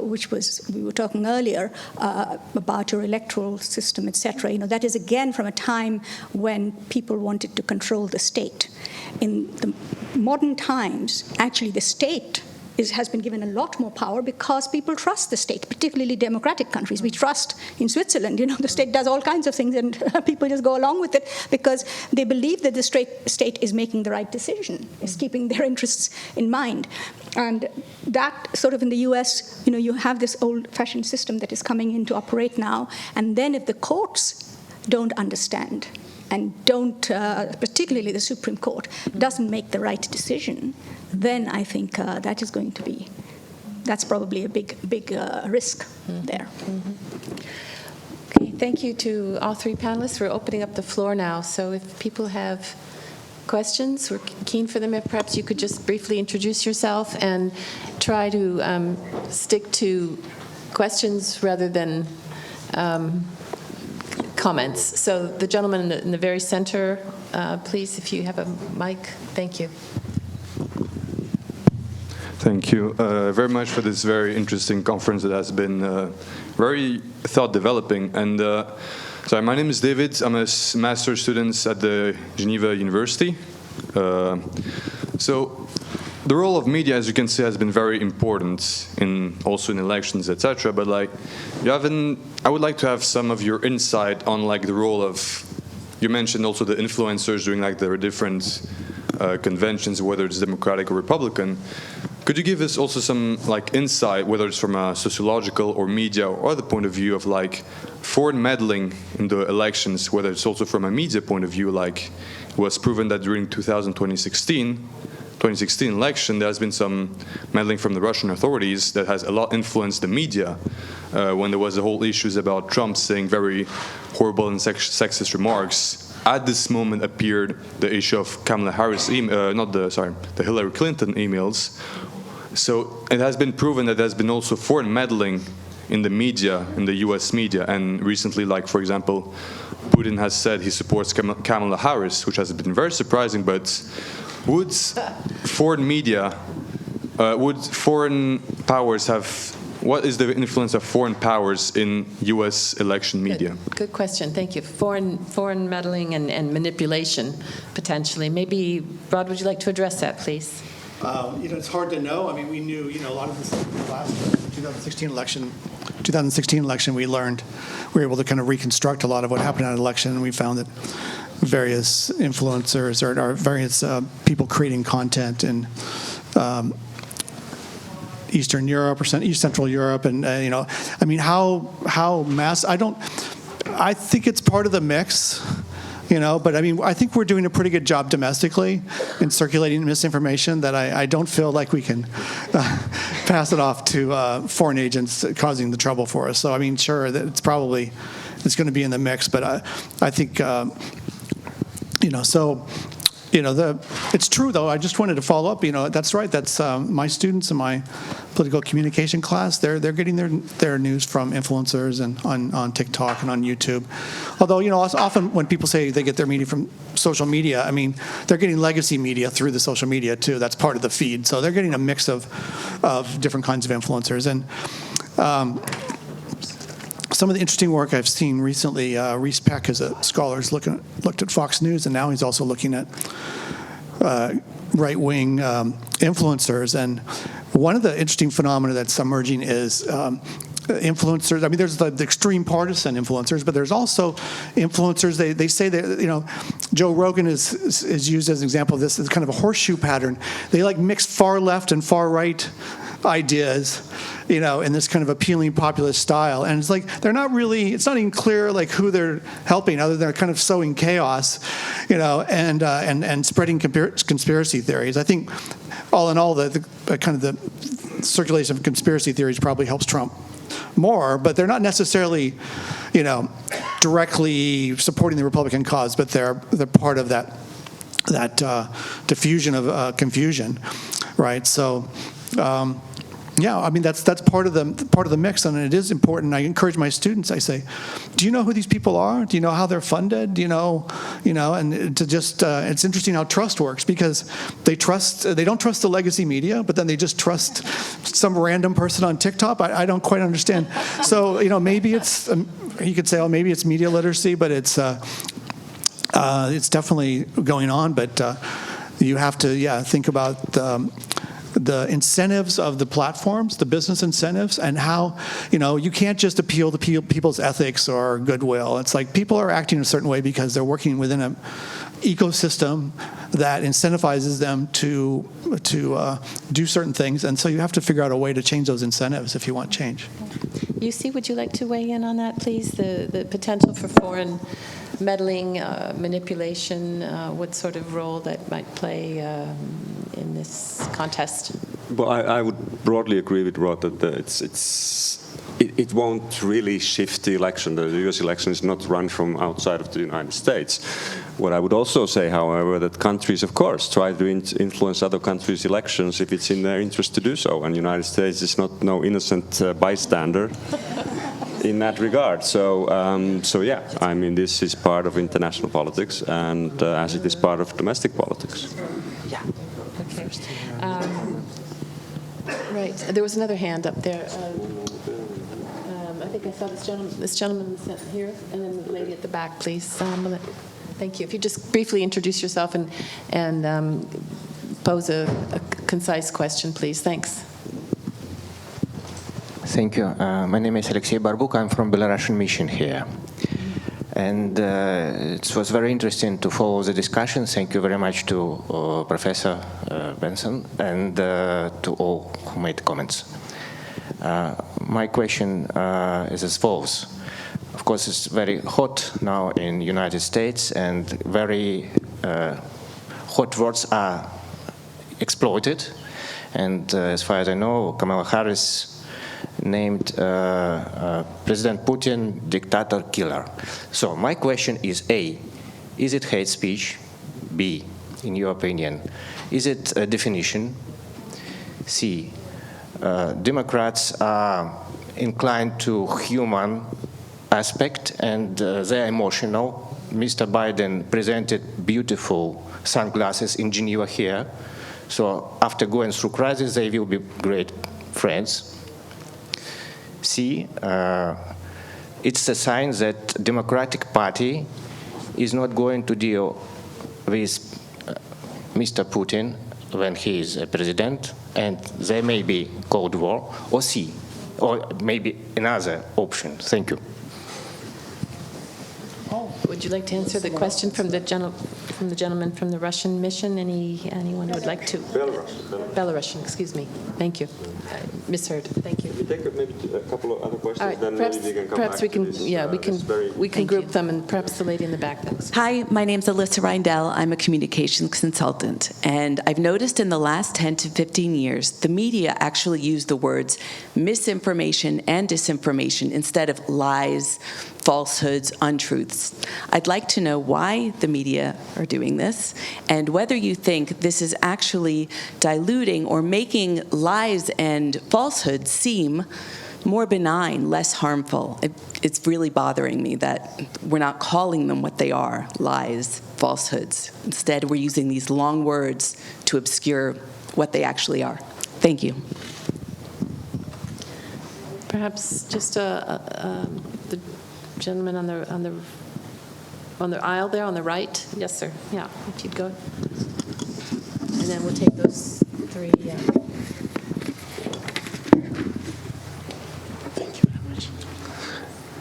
which we were talking earlier about your electoral system, etc. That is again from a time when people wanted to control the state. In the modern times, actually, the state has been given a lot more power because people trust the state, particularly democratic countries. We trust in Switzerland, the state does all kinds of things and people just go along with it because they believe that the state is making the right decision, is keeping their interests in mind. And that sort of in the US, you have this old-fashioned system that is coming in to operate now. And then if the courts don't understand and don't, particularly the Supreme Court, doesn't make the right decision, then I think that's probably a big risk there. Okay, thank you to all three panelists. We're opening up the floor now, so if people have questions, we're keen for them. If perhaps you could just briefly introduce yourself and try to stick to questions rather than comments. So the gentleman in the very center, please, if you have a mic. Thank you. Thank you very much for this very interesting conference that has been very thought-developing. And so my name is David. I'm a master's student at the Geneva University. So the role of media, as you can see, has been very important also in elections, etc. But I would like to have some of your insight on the role of. You mentioned also the influencers doing their different conventions, whether it's Democratic or Republican. Could you give us also some insight, whether it's from a sociological or media or other point of view of foreign meddling in the elections, whether it's also from a media point of view, it was proven that during 2016 election, there has been some meddling from the Russian authorities that has a lot influenced the media when there was the whole issues about Trump saying very horrible and sexist remarks. At this moment appeared the issue of Kamala Harris, the Hillary Clinton emails. So it has been proven that there's been also foreign meddling in the media, in the US media, and recently, for example, Putin has said he supports Kamala Harris, which has been very surprising, but would foreign powers what is the influence of foreign powers in U.S. election media? Good question. Thank you. Foreign meddling and manipulation, potentially. Maybe, Rod, would you like to address that, please? It's hard to know. I mean, we knew, a lot of this in the last 2016 election, we were able to kind of reconstruct a lot of what happened in that election, and we found that various influencers or various people creating content in Eastern Europe or East Central Europe, and how mass? I think it's part of the mix, But I think we're doing a pretty good job domestically in circulating misinformation. That I don't feel like we can pass it off to foreign agents causing the trouble for us. So sure that it's going to be in the mix, but I think it's true, though. I just wanted to follow up. That's right. That's my students in my political communication class. They're getting their news from influencers and on TikTok and on YouTube. Although, often when people say they get their media from social media, they're getting legacy media through the social media, too. That's part of the feed. So they're getting a mix of different kinds of influencers. And some of the interesting work I've seen recently, Reese Peck, as a scholar, has looked at Fox News, and now he's also looking at right-wing influencers. And one of the interesting phenomena that's emerging is influencers. There's the extreme partisan influencers, but there's also influencers. They say that Joe Rogan is used as an example of this. It's kind of a horseshoe pattern. They mix far left and far right ideas, in this kind of appealing populist style. And it's they're not really, it's not even clear who they're helping, other than they're kind of sowing chaos, and spreading conspiracy theories. I think all in all, the kind of the circulation of conspiracy theories probably helps Trump more, but they're not necessarily, directly supporting the Republican cause, but they're part of that diffusion of confusion, right? So Yeah, I mean that's part of the mix, and it is important. I encourage my students. I say, do you know who these people are? Do you know how they're funded? Do you know, and to just it's interesting how trust works, because they don't trust the legacy media, but then they just trust some random person on TikTok. I don't quite understand. So maybe it's you could say, oh, maybe it's media literacy, but it's definitely going on. But you have to think about the incentives of the platforms, the business incentives, and how, you can't just appeal to people's ethics or goodwill. It's like people are acting a certain way because they're working within an ecosystem that incentivizes them to do certain things, and so you have to figure out a way to change those incentives if you want change. Jussi, would you like to weigh in on that, please? The potential for foreign meddling, manipulation, what sort of role that might play in this contest? Well, I would broadly agree with Rod that it won't really shift the election. The U.S. election is not run from outside of the United States. What I would also say, however, that countries, of course, try to influence other countries' elections if it's in their interest to do so, and the United States is not no innocent bystander in that regard. So yeah, I mean, this is part of international politics, and as it is part of domestic politics. Yeah. Okay. Right. There was another hand up there. I think I saw this gentleman here, and then the lady at the back, please. Thank you. If you just briefly introduce yourself and pose a concise question, please. Thanks. Thank you. My name is Alexei Barbuk. I'm from Belarusian mission here. And it was very interesting to follow the discussion. Thank you very much to Professor Benson and to all who made comments. My question is as follows. Of course, it's very hot now in the United States, and very hot words are exploited. And as far as I know, Kamala Harris named President Putin dictator killer. So my question is A, is it hate speech? B, in your opinion, is it a definition? C, Democrats are inclined to human aspect and they're emotional. Mr. Biden presented beautiful sunglasses in Geneva here. So after going through crisis, they will be great friends. C, it's a sign that Democratic Party is not going to deal with Mr. Putin when he is a president, and there may be Cold War. Or C, or maybe another option. Thank you. Would you like to answer the question from the gentleman from the Russian mission? Anyone who would like to? Belarusian, excuse me. Thank you. Misheard. Thank you. We take maybe a couple of other questions, all right, then perhaps, maybe we can come perhaps back we can, to this. yeah, we can group them, and perhaps the lady in the back. Hi, my name's Alyssa Reindell. I'm a communications consultant, and I've noticed in the last 10 to 15 years, the media actually use the words misinformation and disinformation instead of lies, falsehoods, untruths. I'd like to know why the media are doing this, and whether you think this is actually diluting or making lies and falsehoods seem more benign, less harmful. It's really bothering me that we're not calling them what they are, lies, falsehoods. Instead, we're using these long words to obscure what they actually are. Thank you. Perhaps just the gentleman on the aisle there on the right. Yes, sir. Yeah, if you'd go. And then we'll take those three. Yeah. Thank you very much.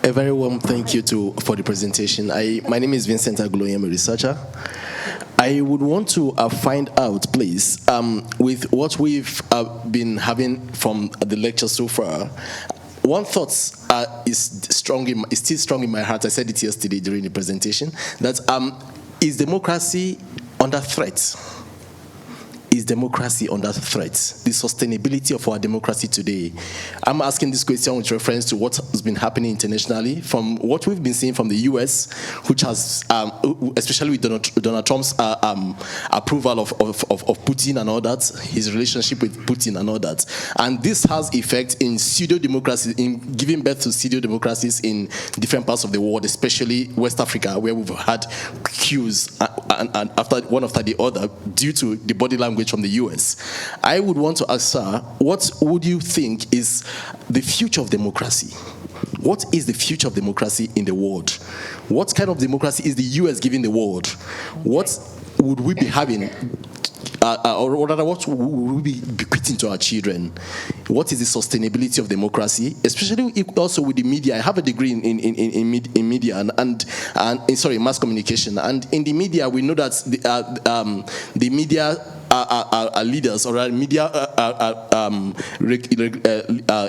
A very warm thank you for the presentation. My name is Vincent Agloy. I'm a researcher. I would want to find out, please, with what we've been having from the lecture so far, one thought is still strong in my heart. I said it yesterday during the presentation, that is democracy under threat? is democracy under threat? The sustainability of our democracy today. I'm asking this question with reference to what has been happening internationally, from what we've been seeing from the US, which has, especially with Donald Trump's approval of Putin and all that, his relationship with Putin and all that. And this has effect in pseudo-democracy, in giving birth to pseudo-democracies in different parts of the world, especially West Africa, where we've had queues and after one after the other due to the body language from the US. I would want to ask her, what would you think is the future of democracy? What is the future of democracy in the world? What kind of democracy is the US giving the world? What would we be having, or rather, what would we be bequeathing to our children? What is the sustainability of democracy, especially also with the media? I have a degree in media and mass communication. And in the media, we know that the media are leaders, or media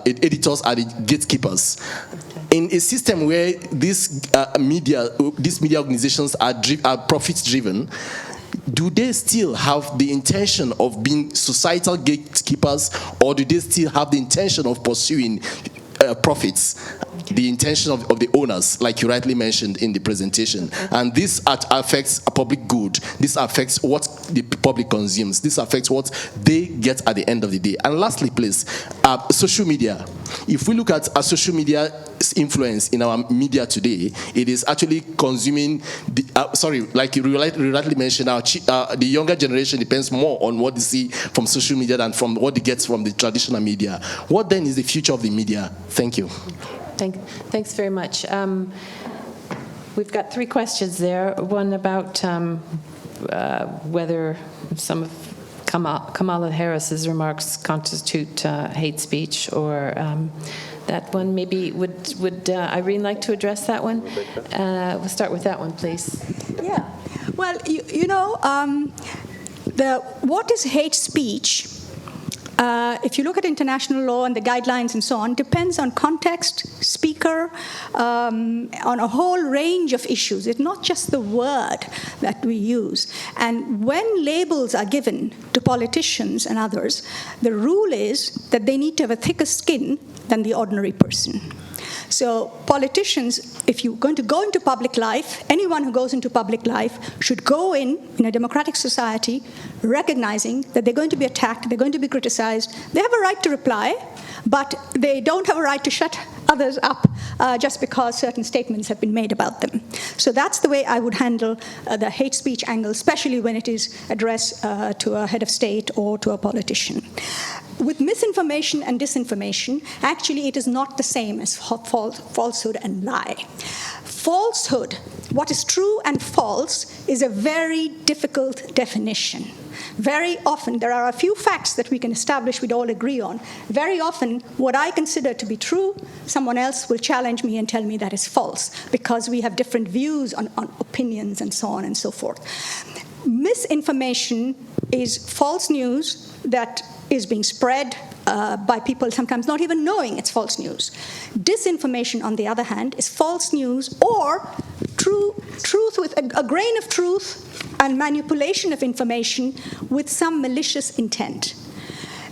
editors are the gatekeepers. In a system where these media organizations are profit-driven, do they still have the intention of being societal gatekeepers, or do they still have the intention of pursuing profits, the intention of the owners, like you rightly mentioned in the presentation? And this affects a public good. This affects what the public consumes. This affects what they get at the end of the day. And lastly, please, social media. If we look at social media's influence in our media today, it is actually consuming, like you rightly mentioned, the younger generation depends more on what they see from social media than from what they get from the traditional media. What then is the future of the media? Thank you. Thanks very much. We've got 3 questions there. One about whether some of Kamala Harris's remarks constitute hate speech, or that one. Maybe would Irene like to address that one? We'll start with that one, please. Yeah. Well, what is hate speech? If you look at international law and the guidelines and so on, depends on context, speaker, on a whole range of issues. It's not just the word that we use. And when labels are given to politicians and others, the rule is that they need to have a thicker skin than the ordinary person. So politicians, if you're going to go into public life, anyone who goes into public life should go in a democratic society recognizing that they're going to be attacked, they're going to be criticized. They have a right to reply, but they don't have a right to shut others up just because certain statements have been made about them. So that's the way I would handle the hate speech angle, especially when it is addressed to a head of state or to a politician. With misinformation and disinformation, actually it is not the same as falsehood and lie. Falsehood, what is true and false, is a very difficult definition. Very often, there are a few facts that we can establish, we'd all agree on. Very often, what I consider to be true, someone else will challenge me and tell me that is false, because we have different views on opinions and so on and so forth. Misinformation is false news that is being spread by people sometimes not even knowing it's false news. Disinformation, on the other hand, is false news or truth with a grain of truth and manipulation of information with some malicious intent.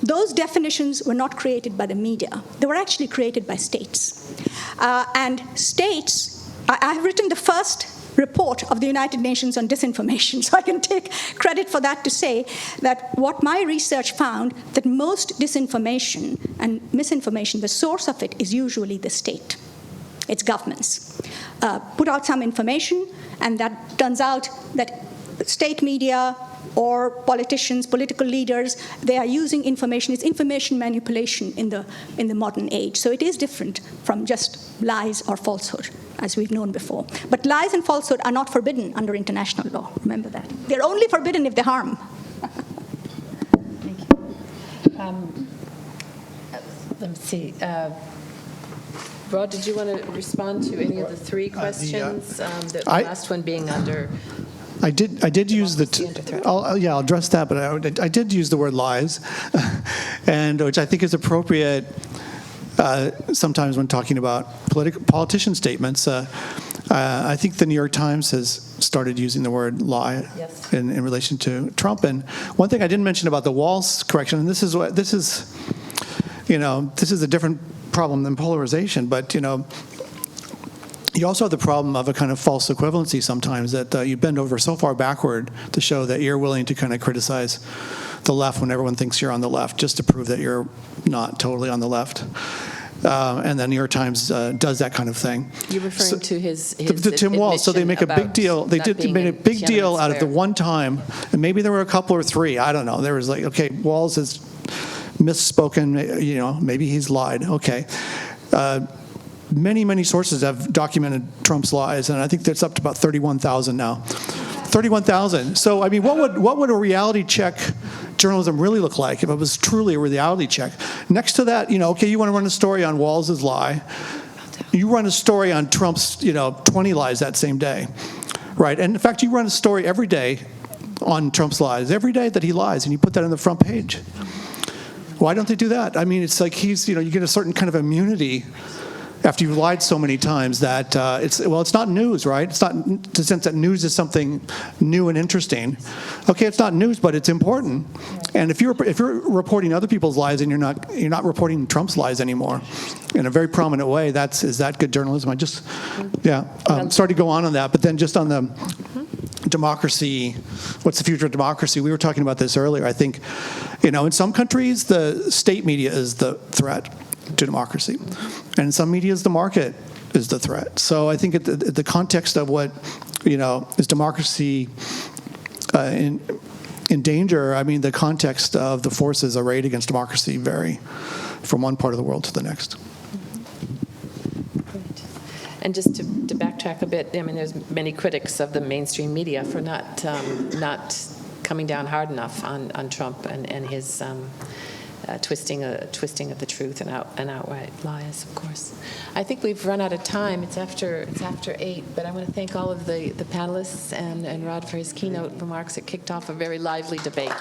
Those definitions were not created by the media. They were actually created by states. And states, I have written the first report of the United Nations on disinformation, so I can take credit for that to say that what my research found, that most disinformation and misinformation, the source of it is usually the state. It's governments. Put out some information, and that turns out that state media or politicians, political leaders, they are using information. It's information manipulation in the modern age. So it is different from just lies or falsehood, as we've known before. But lies and falsehood are not forbidden under international law. Remember that. They're only forbidden if they harm. Thank you. Let me see. Rod, did you want to respond to any of the 3 questions? The last one being under... I did use I'll address that, but I did use the word lies, and which I think is appropriate sometimes when talking about politician statements. I think the New York Times has started using the word lie in relation to Trump. And one thing I didn't mention about the Walls correction, and this is a different problem than polarization, but you also have the problem of a kind of false equivalency sometimes, that you bend over so far backward to show that you're willing to kind of criticize the left when everyone thinks you're on the left, just to prove that you're not totally on the left. And the New York Times does that kind of thing. You're referring to his to Tim Walz. So they make a big deal. They made a big deal out of the one time, and maybe there were a couple or three. I don't know. There was like, okay, Walz has misspoken. Maybe he's lied. Okay. Many sources have documented Trump's lies, and I think that's up to about 31,000 now. 31,000. So, I mean, what would a reality check journalism really look like if it was truly a reality check? Next to that, okay, you want to run a story on Walz's lie. You run a story on Trump's, 20 lies that same day, right? And in fact, you run a story every day on Trump's lies, every day that he lies, and you put that on the front page. Why don't they do that? I mean, it's like he's, you get a certain kind of immunity after you've lied so many times that it's not news, right? It's not in the sense that news is something new and interesting. Okay, it's not news, but it's important. And if you're reporting other people's lies and you're not reporting Trump's lies anymore in a very prominent way, is that good journalism? Sorry to go on that, but then just on the democracy, what's the future of democracy? We were talking about this earlier. I think, in some countries the state media is the threat to democracy, and in some media the market is the threat. So I think at the context of what is democracy in danger, I mean the context of the forces arrayed against democracy vary from one part of the world to the next. And just to backtrack a bit, I mean, there's many critics of the mainstream media for not coming down hard enough on Trump and his twisting of the truth and outright lies, of course. I think we've run out of time. It's after 8, but I want to thank all of the panelists and Rod for his keynote remarks. It kicked off a very lively debate.